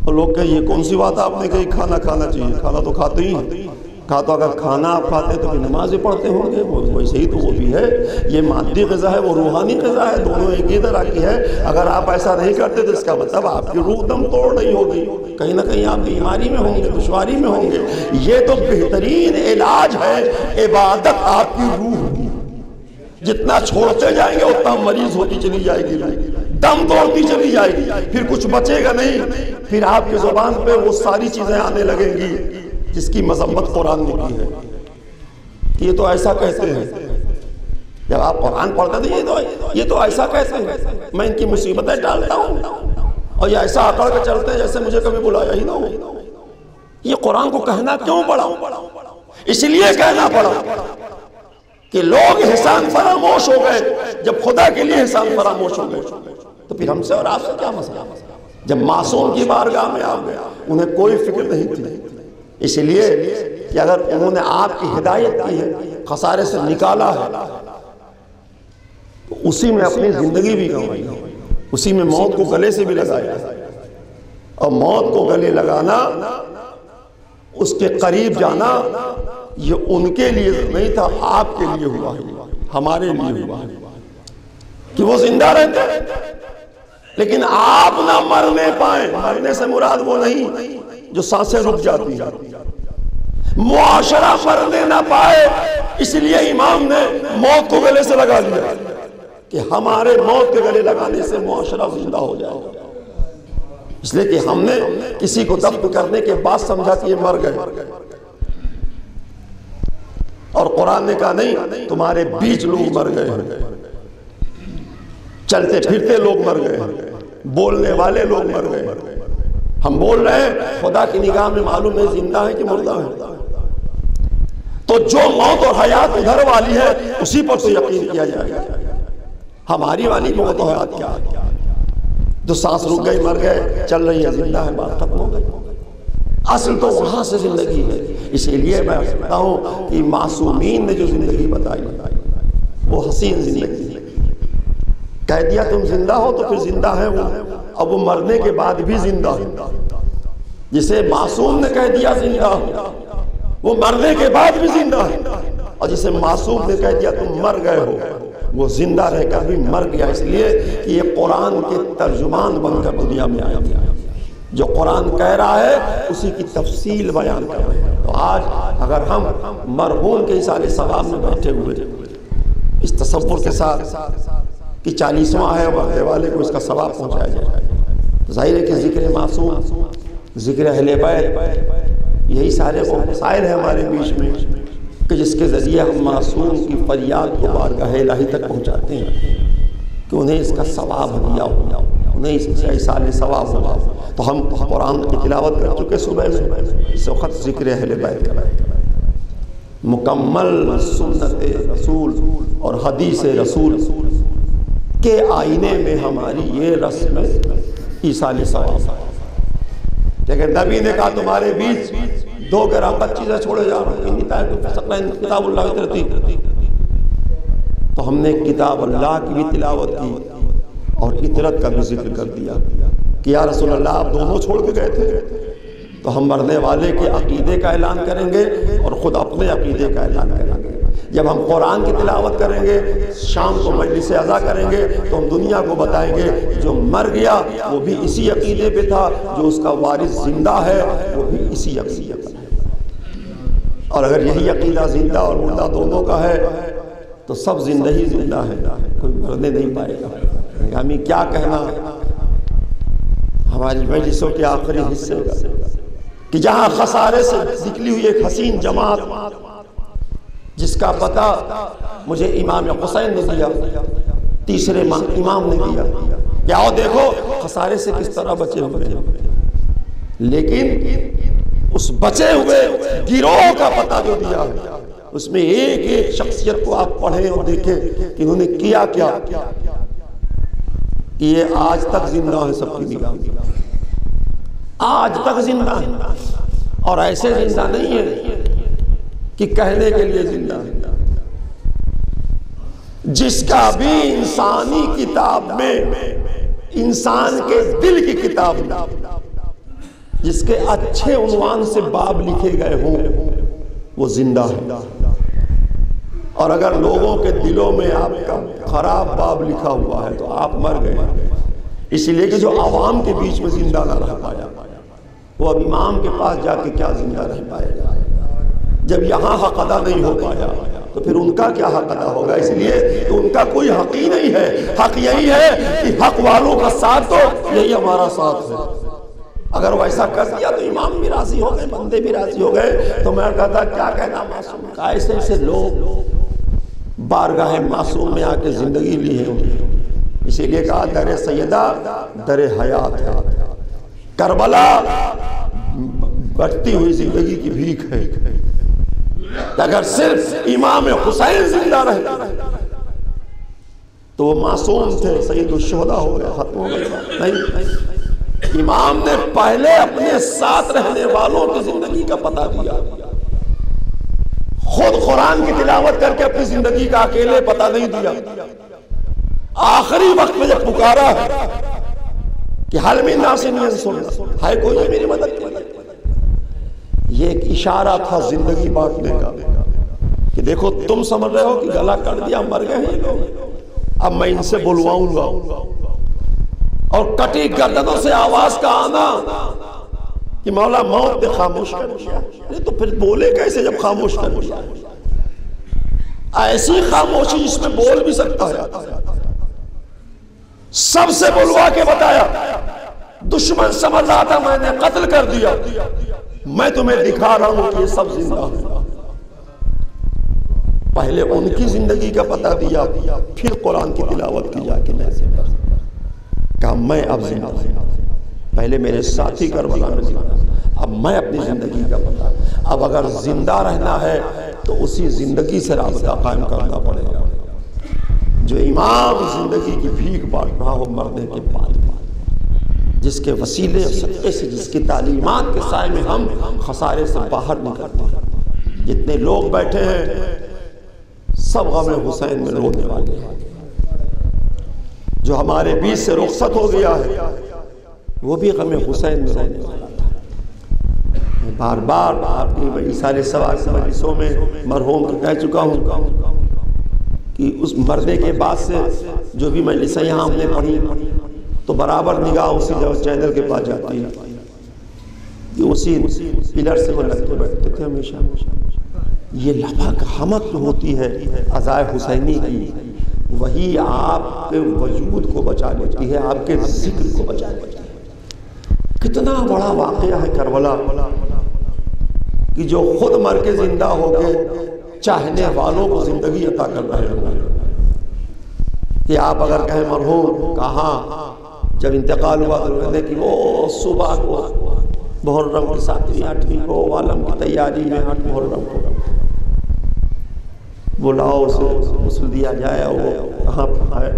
اور لوگ کہے یہ کون سی بات آپ نے کہی کھانا کھانا چاہیے، کھانا تو کھاتے ہی ہیں۔ کہا تو اگر کھانا آپ کھاتے تو پھر نماز بھی پڑھتے ہوں گے، ویسے ہی تو وہ بھی ہے، یہ مادی غذا ہے وہ روحانی غذا ہے، دونوں ایک ہی طرح کی ہے۔ اگر آپ ایسا نہیں کرتے تو اس کا مطلب آپ کی روح دم توڑ نہیں ہوگی، کہیں نہ کہیں آپ بیماری میں ہوں گے، دشواری میں ہوں گے۔ یہ تو بہترین علاج ہے عبادت آپ کی روح کی، جتنا چھوڑتے جائیں گے اتنا مریض ہوتی چلی جائے گی، دم توڑتی چلی جائے گی، پھر کچھ بچے گا نہیں، پھر آپ کی زبان پہ وہ ساری چیزیں آنے لگیں گی جس کی مذمت قرآن نے کی ہے۔ یہ تو ایسا کہتے ہیں، جب آپ قرآن پڑھتے ہیں یہ تو ایسا کہتے ہیں، میں ان کی مصیبتیں ڈالتا ہوں اور یہ ایسا اکڑ کے چلتے ہیں جیسے مجھے کبھی بلایا ہی نہ ہو۔ یہ قرآن کو کہنا کیوں پڑا؟ اس لیے کہنا پڑا کہ لوگ احسان فراموش ہو گئے۔ جب خدا کے لیے احسان فراموش ہو گئے تو پھر ہم سے اور آپ سے کیا مسئلہ؟ جب معصوم کی بارگاہ میں آ گئے انہیں کوئی فکر نہیں تھی، اس لیے کہ اگر انہوں نے آپ کی ہدایت کی ہے، خسارے سے نکالا ہے، تو اسی میں اپنی زندگی بھی گنوائی، اسی میں موت کو گلے سے بھی لگایا، اور موت کو گلے لگانا، اس کے قریب جانا، یہ ان کے لیے نہیں تھا، آپ کے لیے ہوا ہے، ہمارے لیے ہوا ہے کہ وہ زندہ رہتے، لیکن آپ نہ مرنے پائیں۔ مرنے سے مراد وہ نہیں جو سانسیں رک جاتی ہیں، معاشرہ مرنے نہ پائے، اس لیے امام نے موت کو گلے سے لگا لیا کہ ہمارے موت کے گلے لگانے سے معاشرہ زندہ ہو جائے، اس لیے کہ ہم نے کسی کو دفن کرنے کے بعد سمجھا کہ یہ مر گئے، اور قرآن نے کہا نہیں، تمہارے بیچ لوگ مر گئے ہیں، چلتے پھرتے لوگ مر گئے ہیں، بولنے والے لوگ مر گئے ہیں۔ ہم بول رہے ہیں، خدا کی نگاہ میں معلوم ہے زندہ ہے کہ مردہ ہے، تو جو موت اور حیات ادھر والی ہے اسی پر تو یقین کیا جائے گا۔ ہماری والی موت و حیات کیا ہے؟ جو سانس رک گئی مر گئے، چل رہی ہے زندہ ہے، بات ختم ہو گئی۔ اصل تو وہاں سے زندگی ہے۔ اسی لیے میں سمجھتا ہوں کہ معصومین نے جو زندگی بتائی وہ حسین زندگی، کہہ دیا تم زندہ ہو تو پھر زندہ ہے وہ اب وہ مرنے کے بعد بھی زندہ ہے. جسے معصوم نے کہہ دیا زندہ وہ مرنے کے بعد بھی زندہ ہے، اور جسے معصوم نے کہہ دیا تم مر گئے ہو وہ زندہ رہ کر بھی مر گیا، اس لیے کہ یہ قرآن کے ترجمان بن کر دنیا میں آیا گیا. جو قرآن کہہ رہا ہے اسی کی تفصیل بیان کر رہے ہیں. تو آج اگر ہم مرحوم کے ایصال ثواب میں بیٹھے ہوئے اس تصور کے ساتھ کہ 40واں ہے مرنے والے کو اس کا ثواب پہنچایا جائے، تو ظاہر ہے کہ ذکر معصوم، ذکر اہل بیت، یہی سارے وہ مسائل ہیں ہمارے بیچ میں کہ جس کے ذریعے ہم معصوم کی فریاد کو بارگاہ الہی تک پہنچاتے ہیں کہ انہیں اس کا ثواب دیا ہو، انہیں اس کا ایصال ثواب ہوا. تو ہم قرآن کی تلاوت کر چکے صبح میں، اس وقت ذکر اہل بیت کا مکمل سنت رسول اور حدیث رسول کے آئینے میں ہماری یہ رسم ایصال ثواب. لیکن نبی نے کہا تمہارے بیچ 2 گراں چیزیں چھوڑے جا رہے ہیں، کتاب اللہ کی ترتیب. تو ہم نے کتاب اللہ کی بھی تلاوت کی اور اطرت کا بھی ذکر کر دیا کہ یا رسول اللہ آپ دونوں چھوڑ کے گئے تھے. تو ہم مرنے والے کے عقیدے کا اعلان کریں گے اور خود اپنے عقیدے کا اعلان کریں گے. جب ہم قرآن کی تلاوت کریں گے، شام کو مجلس عزا کریں گے، تو ہم دنیا کو بتائیں گے جو مر گیا وہ بھی اسی عقیدے پہ تھا، جو اس کا وارث زندہ ہے وہ بھی اسی عقیدے پہ ہے. اور اگر یہی عقیدہ زندہ اور مردہ دونوں کا ہے تو سب زندہ ہی زندہ ہے، کوئی مرنے نہیں پائے گا. ہمیں کیا کہنا ہماری مجلسوں کے آخری حصے کا کہ جہاں خسارے سے نکلی ہوئی ایک حسین جماعت جس کا پتہ مجھے امام حسین نے دیا، تیسرے امام نے دیا کہ آؤ دیکھو خسارے سے کس طرح بچے ہوئے ہیں، لیکن اس بچے ہوئے گروہ کا پتہ جو دیا ہے اس میں ایک ایک شخصیت کو آپ پڑھیں اور دیکھیں کہ انہوں نے کیا کیا کہ یہ آج تک زندہ ہے سب کی نگاہ میں، آج تک زندہ ہے. اور ایسے زندہ نہیں ہے کہ کہنے کے لیے زندہ ہے، جس کا بھی انسانی کتاب میں، انسان کے دل کی کتاب میں جس کے اچھے عنوان سے باب لکھے گئے ہوں وہ زندہ ہے. اور اگر لوگوں کے دلوں میں آپ کا خراب باب لکھا ہوا ہے تو آپ مر گئے. اس لیے کہ جو عوام کے بیچ میں زندہ نہ رہ پایا وہ اب امام کے پاس جا کے کیا زندہ رہ پائے گا. جب یہاں حق ادا نہیں ہو پایا تو پھر ان کا کیا حق ادا ہوگا. اس لیے کہ ان کا کوئی حق ہی نہیں ہے. حق یہی ہے کہ حق والوں کا ساتھ تو یہی ہمارا ساتھ ہے. اگر وہ ایسا کر دیا تو امام بھی راضی ہو گئے، بندے بھی راضی ہو گئے. تو میں کہتا کیا کہنا معصوم کا. ایسے ایسے لوگ بارگاہ معصوم میں آ کے زندگی لی ہے. اسی لیے کہا در سیدہ در حیات ہے، کربلا بڑھتی ہوئی زندگی کی بھیک ہے. اگر صرف امام حسین زندہ رہتا تو وہ معصوم تھے، سید الشہداء ہو گئے، ختم ہو گئے. نہیں، امام نے پہلے اپنے ساتھ رہنے والوں کی زندگی کا پتہ دیا، خود قرآن کی تلاوت کر کے اپنی زندگی کا اکیلے پتہ نہیں دیا. آخری وقت میں جب پکارا کہ حل من ناصر ہے کوئی میری مدد کرے، یہ ایک اشارہ تھا زندگی بانٹنے کا کہ دیکھو تم سمجھ رہے ہو کہ گلا کٹ دیا مر گئے ہیں لوگ، اب میں ان سے بلواؤں گا. اور کٹی گردنوں سے آواز کا آنا کہ مولا موت نے خاموش کر دیا. تو پھر بولے کیسے جب خاموش کر دیا؟ ایسی خاموشی جس میں بول بھی سکتا ہے. سب سے بلوا کے بتایا، دشمن سمجھ رہا تھا میں نے قتل کر دیا، میں تمہیں دکھا رہا ہوں کہ یہ سب زندہ ہیں. پہلے ان کی زندگی کا پتہ دیا، پھر قرآن کی تلاوت کی جا کے کہا میں اب زندہ ہوں. پہلے میرے ساتھی کربلا میں زندہ، اب میں اپنی زندگی کا پتہ. اب اگر زندہ رہنا ہے تو اسی زندگی سے رابطہ قائم کرنا پڑے گا. جو امام زندگی کی بھیک بانٹ رہا ہو مرنے کے بعد، جس کے وسیلے اور صدقے سے، جس کی تعلیمات کے سائے میں ہم خسارے سے باہر نکلتے ہیں. جتنے لوگ بیٹھے ہیں سب غم حسین میں رونے والے ہیں. جو ہمارے بیچ سے رخصت ہو گیا ہے وہ بھی غم حسین میں رونے والا تھا۔ بار بار آپ کی ایصال ثواب کی مجلسوں میں مرحوم کو کہہ چکا ہوں کہ اس مردے کے بعد سے جو بھی مجلسیں یہاں ہم نے پڑھی تو برابر نگاہ اسی چینل کے پاس جاتی ہے کہ اسی پلر سے وہ لگ کے بیٹھتے تھے ہمیشہ۔ یہ لبک حمد جو ہوتی ہے عزائے حسینی کی، وہی آپ کے وجود کو بچا لیتی ہے، آپ کے ذکر کو بچا لیتی ہے۔ کتنا بڑا واقعہ ہے کربلا کہ جو خود مر کے زندہ ہو کے چاہنے والوں کو زندگی عطا کر رہے ہوں۔ کہ آپ اگر کہیں مرحوم کہاں، جب انتقال ہوا تو کہتے کہ وہ صبح کو محرم کی 7ویں 8ویں کو عالم کی تیاری میں 8 محرم کو بلاؤ اسے غسل دیا جائے، وہ کہاں ہے،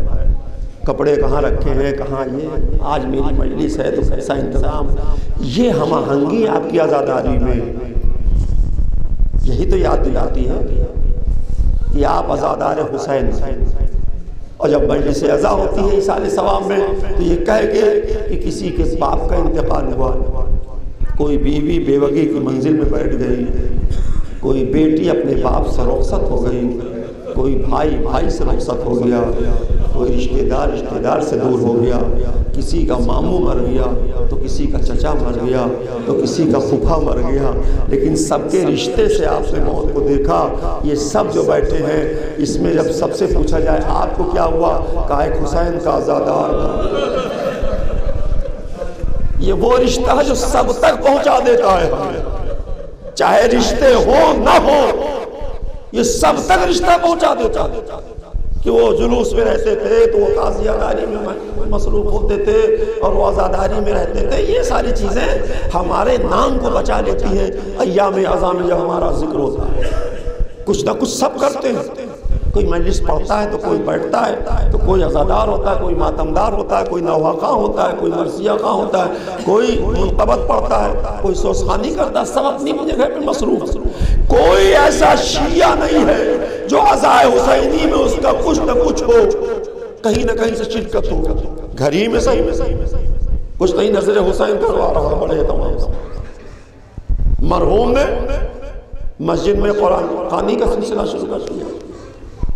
کپڑے کہاں رکھے ہیں، کہاں یہ آج میری مجلس ہے تو کیسا انتظام۔ یہ ہم آہنگی آپ کی عزاداری میں یہی تو یاد دلاتی ہے کہ آپ عزادار حسین ہیں۔ اور جب مجلس عزا ہوتی ہے ایصال ثواب میں تو یہ کہہ کے کہ کسی کے باپ کا انتقال ہوا، کوئی بیوی بیوگی کی منزل میں بیٹھ گئی، کوئی بیٹی اپنے باپ سے رخصت ہو گئی، کوئی بھائی بھائی سے رخصت ہو گیا، کوئی رشتہ دار سے دور ہو گیا، کسی کا ماموں مر گیا تو کسی کا چچا مر گیا تو کسی کا پھوپھا مر گیا، لیکن سب کے رشتے سے آپ نے موت کو دیکھا۔ یہ سب جو بیٹھے ہیں اس میں جب سب سے پوچھا جائے آپ کو کیا ہوا، کہا ایک حسین کا عزادار تھا۔ یہ وہ رشتہ ہے جو سب تک پہنچا دیتا ہے ہمیں، چاہے رشتے ہو نہ ہو، یہ سب تک رشتہ پہنچا دیتا ہے۔ کہ وہ جلوس میں رہتے تھے تو وہ قاضیہ داری میں مصروف ہوتے تھے اور وہ عزاداری میں رہتے تھے، یہ ساری چیزیں ہمارے نام کو بچا لیتی ہیں۔ ایام عزا میں جب ہمارا ذکر ہوتا ہے کچھ نہ کچھ سب کرتے ہیں، کوئی مجلس پڑھتا ہے تو کوئی بیٹھتا ہے تو کوئی عزادار ہوتا ہے، کوئی ماتمدار ہوتا ہے، کوئی نوحہ خواں ہوتا ہے، کوئی مرثیہ خواں ہوتا ہے، کوئی منقبت پڑھتا ہے، کوئی سوسخانی کرتا ہے، سب اپنی جگہ پہ مصروف۔ کوئی ایسا شیعہ نہیں ہے جو عزائے حسینی میں اس کا کچھ نہ کچھ ہو، کہیں نہ کہیں سے شرکت ہو، گھر ہی میں صحیح کچھ نہیں نظر حسین کروا رہا بڑے تمام۔ مرحوم نے مسجد میں قرآن خوانی کا سلسلہ شروع کر دیا،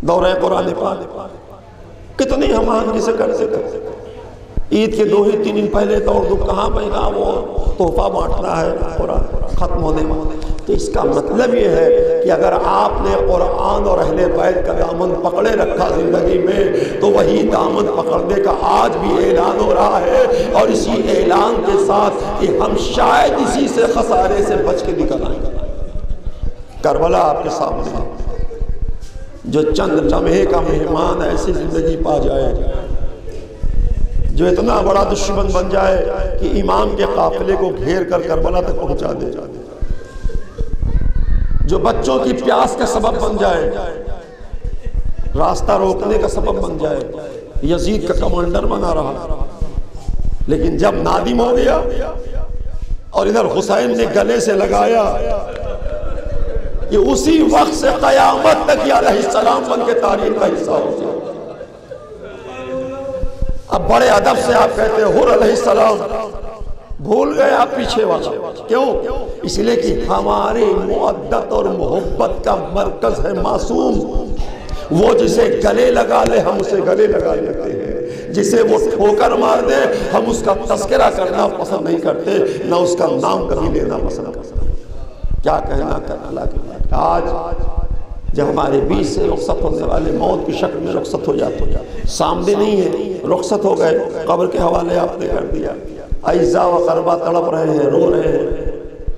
دورہ قرآن پاک کتنی ہم آہنگی سے کرتے تھے۔ عید کے 2 ہی 3 دن پہلے تو اردو کہاں پہنا وہ تحفہ بانٹنا ہے قرآن ختم ہونے میں۔ تو اس کا مطلب یہ ہے کہ اگر آپ نے قرآن اور اہل بیت کا دامن پکڑے رکھا زندگی میں تو وہی دامن پکڑنے کا آج بھی اعلان ہو رہا ہے، اور اسی اعلان کے ساتھ کہ ہم شاید اسی سے خسارے سے بچ کے نکل آئیں۔ کربلا آپ کے سامنے ہے، جو چند لمحے کا مہمان ایسی زندگی پا جائے، جو اتنا بڑا دشمن بن جائے کہ امام کے قافلے کو گھیر کر کربلا تک پہنچا دے، جو بچوں کی پیاس کا سبب بن جائے، راستہ روکنے کا سبب بن جائے، یزید کا کمانڈر بنا رہا، لیکن جب نادم ہو گیا اور ادھر حسین نے گلے سے لگایا کہ اسی وقت سے قیامت تک یہ علیہ السلام بن کے تاریخ کا حصہ ہو گیا۔ اب بڑے ادب سے آپ کہتے ہیں حر علیہ السلام، بھول گئے آپ پیچھے والا، کیوں؟ اس لیے کہ ہماری مودت اور محبت کا مرکز ہے معصوم، وہ جسے گلے لگا لے ہم اسے گلے لگا لیتے ہیں، جسے وہ ٹھوکر مار دے ہم اس کا تذکرہ کرنا پسند نہیں کرتے، نہ اس کا نام کبھی لینا پسند کرتے۔ کیا کہنا اللہ کے بعد آج جب ہمارے بیچ سے رخصت ہونے والے موت کی شکل میں رخصت ہو جاتے، سامنے نہیں ہے، رخصت ہو گئے، قبر کے حوالے آپ نے کر دیا، اعزاء و قربا تڑپ رہے ہیں، رو رہے ہیں۔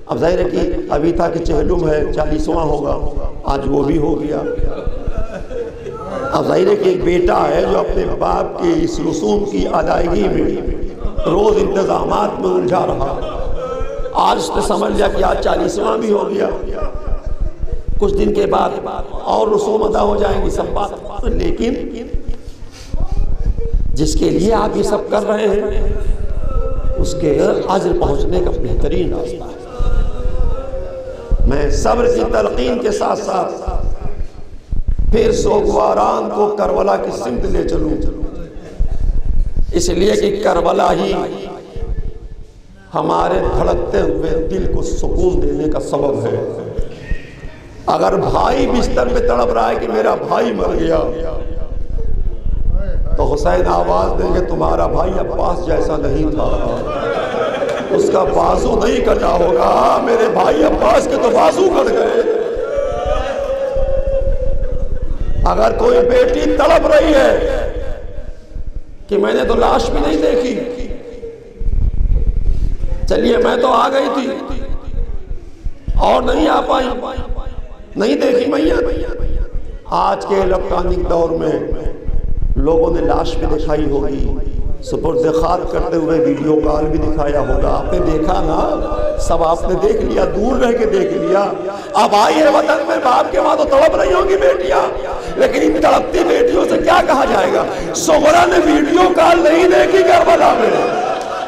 اب ظاہر ہے کہ ابھی تھا کہ چہلم ہے 40واں ہوگا، آج وہ بھی ہو گیا۔ اب ظاہر ہے کہ ایک بیٹا ہے جو اپنے باپ کی اس رسوم کی ادائیگی میں روز انتظامات میں الجھا رہا، آج اس نے سمجھ لیا کہ آج 40واں بھی ہو گیا، کچھ دن کے بعد اور رسوم ادا ہو جائیں گی، سب بات، لیکن جس کے لیے آپ یہ سب کر رہے ہیں اس کے اجر پہنچنے کا بہترین راستہ ہے۔ میں صبر کی تلقین کے ساتھ ساتھ پھر سوگواران کو کربلا کی سمت لے چلوں، اس لیے کہ کربلا ہی ہمارے دھڑکتے ہوئے دل کو سکون دینے کا سبب ہے۔ اگر بھائی بستر پہ تڑپ رہا ہے کہ میرا بھائی مر گیا، تو حسین آواز دیں گے تمہارا بھائی عباس جیسا نہیں تھا، اس کا بازو نہیں کٹا ہوگا، میرے بھائی عباس کے تو بازو کٹ گئے۔ اگر کوئی بیٹی تڑپ رہی ہے کہ میں نے تو لاش بھی نہیں دیکھی، چلیے میں تو آ گئی تھی اور نہیں آ پائی، نہیں دیکھی میت۔ آج کے الیکٹرانک دور میں لوگوں نے لاش بھی دکھائی ہوگی، سپرد خاک کرتے ہوئے ویڈیو کال بھی دکھایا ہوگا، آپ نے دیکھا نا، سب آپ نے دیکھ لیا، دور رہ کے دیکھ لیا۔ اب آئیے وطن میں باپ کے ماں تو تڑپ رہی ہوں گی بیٹیاں، لیکن ان تڑپتی بیٹیوں سے کیا کہا جائے گا؟ سغرا نے ویڈیو کال نہیں دیکھی کربلا میں،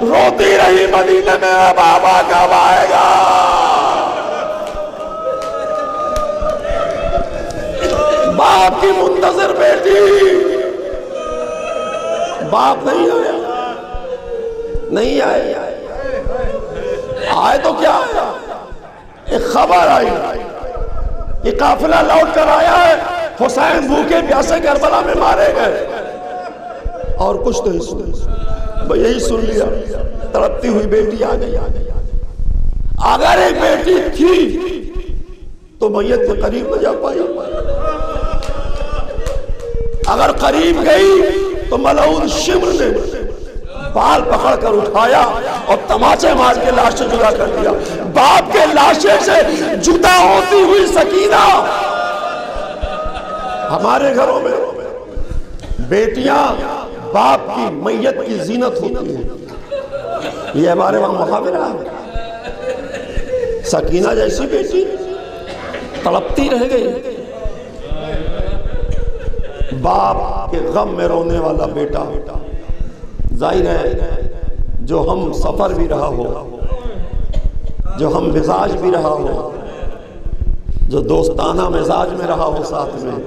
روتی رہی مدینے میں، بابا کب آئے گا؟ باپ کی منتظر بیٹی، باپ نہیں آیا، نہیں آئے، آئے تو کیا آیا؟ ایک خبر آئی کہ قافلہ لوٹ کر آیا ہے، حسین بھوکے پیاسے کربلا میں مارے گئے، اور کچھ نہیں سنا، بس یہی سن لیا، تڑپتی ہوئی بیٹی آ گئی۔ اگر ایک بیٹی تھی تو میت کے قریب نہ جا پائی، اگر قریب گئی تو ملعون شمر نے بال پکڑ کر اٹھایا اور تماچے مار کے لاش سے جدا کر دیا۔ باپ کے لاشے سے جدا ہوتی ہوئی سکینہ، ہمارے گھروں میں بیٹیاں باپ کی میت کی زینت ہوتی ہیں، یہ ہمارے وہاں محاورہ ہے۔ سکینہ جیسی بیٹی تڑپتی رہ گئی، باپ کے غم میں رونے والا بیٹا، ظاہر ہے جو ہم سفر بھی رہا ہو، جو ہم مزاج بھی رہا ہو، جو دوستانہ مزاج میں رہا ہو ساتھ میں،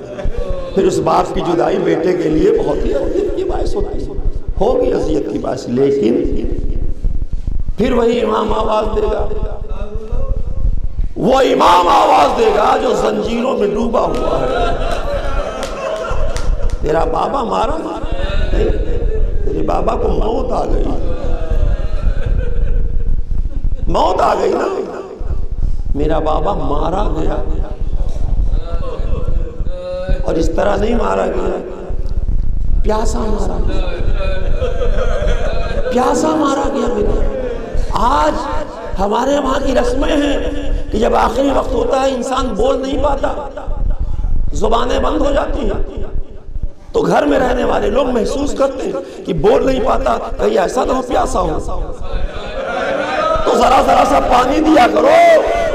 پھر اس باپ کی جدائی بیٹے کے لیے بہت ہی اذیت کی باعث ہوتی ہوگی، اذیت کی باعث، لیکن پھر وہی امام آواز دے گا، وہ امام آواز دے گا جو زنجیروں میں ڈوبا ہوا ہے۔ تیرا بابا مارا نہیں، تیرے بابا کو موت آ گئی، موت آ گئی نا، میرا بابا مارا گیا، اور اس طرح نہیں مارا گیا، پیاسا مارا گیا، پیاسا مارا گیا میرا۔ آج ہمارے وہاں کی رسمیں ہیں کہ جب آخری وقت ہوتا ہے انسان بول نہیں پاتا، زبانیں بند ہو جاتی ہیں، تو گھر میں رہنے والے لوگ محسوس کرتے ہیں کہ بول نہیں پاتا، کہیں ایسا نہ ہو پیاسا ہو، تو ذرا ذرا سا پانی دیا کرو،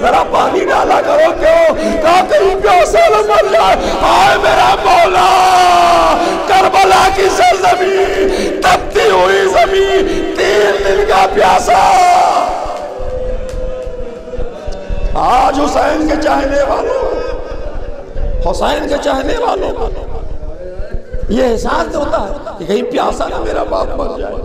ذرا پانی ڈالا کرو، کیوں کہا کہیں پیاسا نہ مر جائے۔ آئے میرا مولا، کربلا کی سرزمین، تپتی ہوئی زمین، 3 دن کا پیاسا۔ آج حسین کے چاہنے والوں، حسین کے چاہنے والوں یہ احساس ہوتا ہے کہ کہیں پیاسا نہ میرا باپ مر جائے،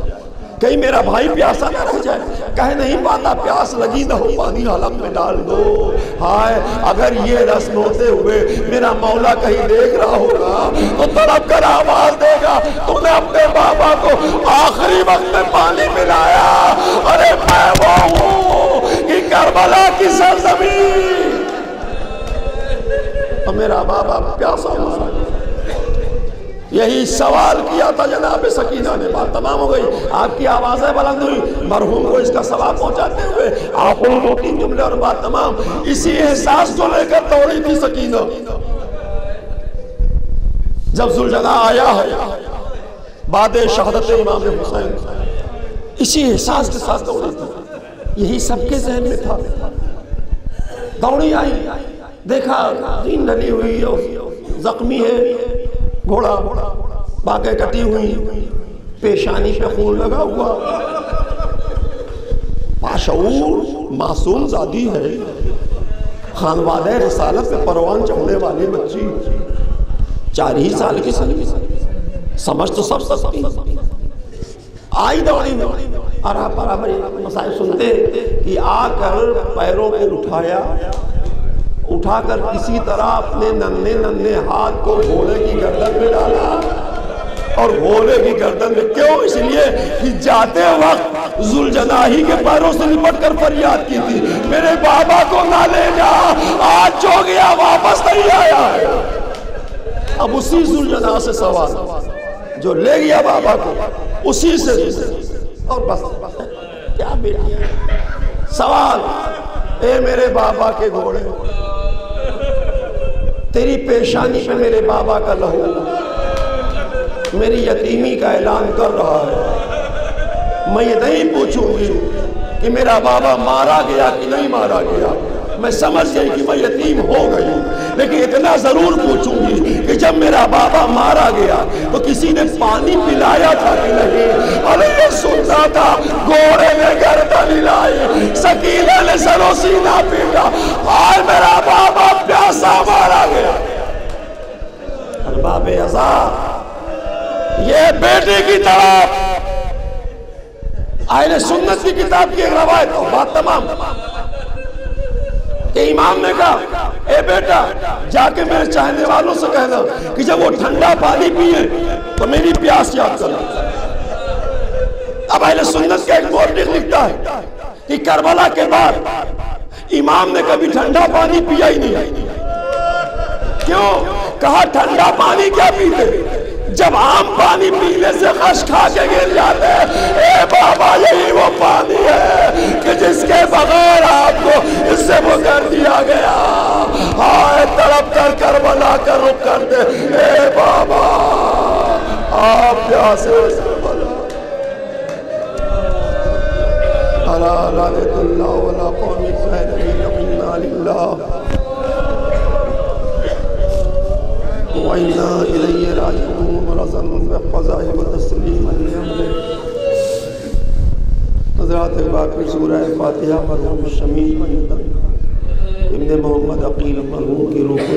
کہیں میرا بھائی پیاسا نہ رہ جائے، کہہ نہیں پاتا پیاس لگی نہ ہو پانی حلق میں ڈال دو۔ ہائے اگر یہ رسم ہوتے ہوئے میرا مولا کہیں دیکھ رہا ہوگا تو تڑپ کر آواز دے گا، تو نے اپنے بابا کو آخری وقت میں پانی پلایا، ارے میں وہ ہوں کہ کربلا کی سرزمین، اور میرا بابا پیاسا مارا۔ یہی سوال کیا تھا جناب سکینہ نے، بات تمام ہو گئی، آپ کی آوازیں بلند ہوئی، مرحوم کو اس کا ثواب پہنچاتے ہوئے آپ کو 2-3 جملے اور بات تمام، اسی احساس کو لے کر دوڑی تھی سکینہ۔ جب ذوالجلال آیا ہے بعد شہادت امام حسین، اسی احساس کے ساتھ دوڑی تھی، یہی سب کے ذہن میں تھا۔ دوڑی آئی، دیکھا دین ڈلی ہوئی زخمی ہے، گھوڑا باقیں کٹی ہوئی، پیشانی پہ خون لگا ہوا، باشعور معصوم زادی ہے، خانوادہ رسالت پہ پروان چڑھنے والی بچی، 4 ہی سال کی سمجھ تو سب سکتی، آئی دوڑی میں اور آپ برابر مسائل سنتے کہ آ کر پیروں کو اٹھا کر کسی طرح اپنے ننھے ہاتھ کو گھوڑے کی گردن میں ڈالا، اور گھوڑے کی گردن میں کیوں؟ اس لیے کہ جاتے وقت ذوالجناحی کے پیروں سے لپٹ کر فریاد کی تھی، میرے بابا کو نہ لے جا، آج جو گیا واپس نہیں آیا ہے۔ اب اسی ذوالجناح سے سوال، جو لے گیا بابا کو اسی سے، اور بس کیا بیٹی سوال، اے میرے بابا کے گھوڑے، تیری پیشانی پہ میرے بابا کا لہو میری یتیمی کا اعلان کر رہا ہے۔ میں یہ نہیں پوچھوں گی کہ میرا بابا مارا گیا کہ نہیں مارا گیا، میں سمجھ گئی کہ میں یتیم ہو گئی ہوں، لیکن اتنا ضرور پوچھوں گی کہ جب میرا بابا مارا گیا تو کسی نے پانی پلایا تھا کہ نہیں؟ اور یہ سنتا تھا گھوڑے نے گردن ہلائی، سکینہ نے سر و سینہ پیٹا، اور میرا بابا پیاسا مارا گیا۔ ارباب عزا، یہ بیٹے کی طرف اہل سنت کی کتاب کی ایک روایت اور بات تمام کہ امام نے کہا، اے بیٹا جا کے میرے چاہنے والوں سے کہنا کہ جب وہ ٹھنڈا پانی پیئے تو میری پیاس یاد کرنا۔ اب اہل سنت کا ایک مورخ لکھتا ہے کہ کربلا کے بعد امام نے کبھی ٹھنڈا پانی پیا ہی نہیں۔ کیوں؟ کہا ٹھنڈا پانی کیا پیتے؟ جب عام پانی پینے سے خش کھا کے گر جاتے ہیں۔ اے بابا یہی وہ پانی ہے کہ جس کے بغیر آپ کو اس سے وہ کر دیا گیا، ہائے تڑپ کر کربلا کا رخ کر دے۔ اے بابا آپ پیاسے کربلا، الا لعنت اللہ ولا قوم الظالمین، انا للہ وَإِنَّا إِلَيْهِ رَاجِعُونَ وَرَزَمٌ بِقَضَائِهِ وَتَسْلِيمًا لِأَمْرِهِ۔ حضرات باقی سورہ فاتحہ مرحوم شمیع ابن محمد عقیل مرحوم کی روح کو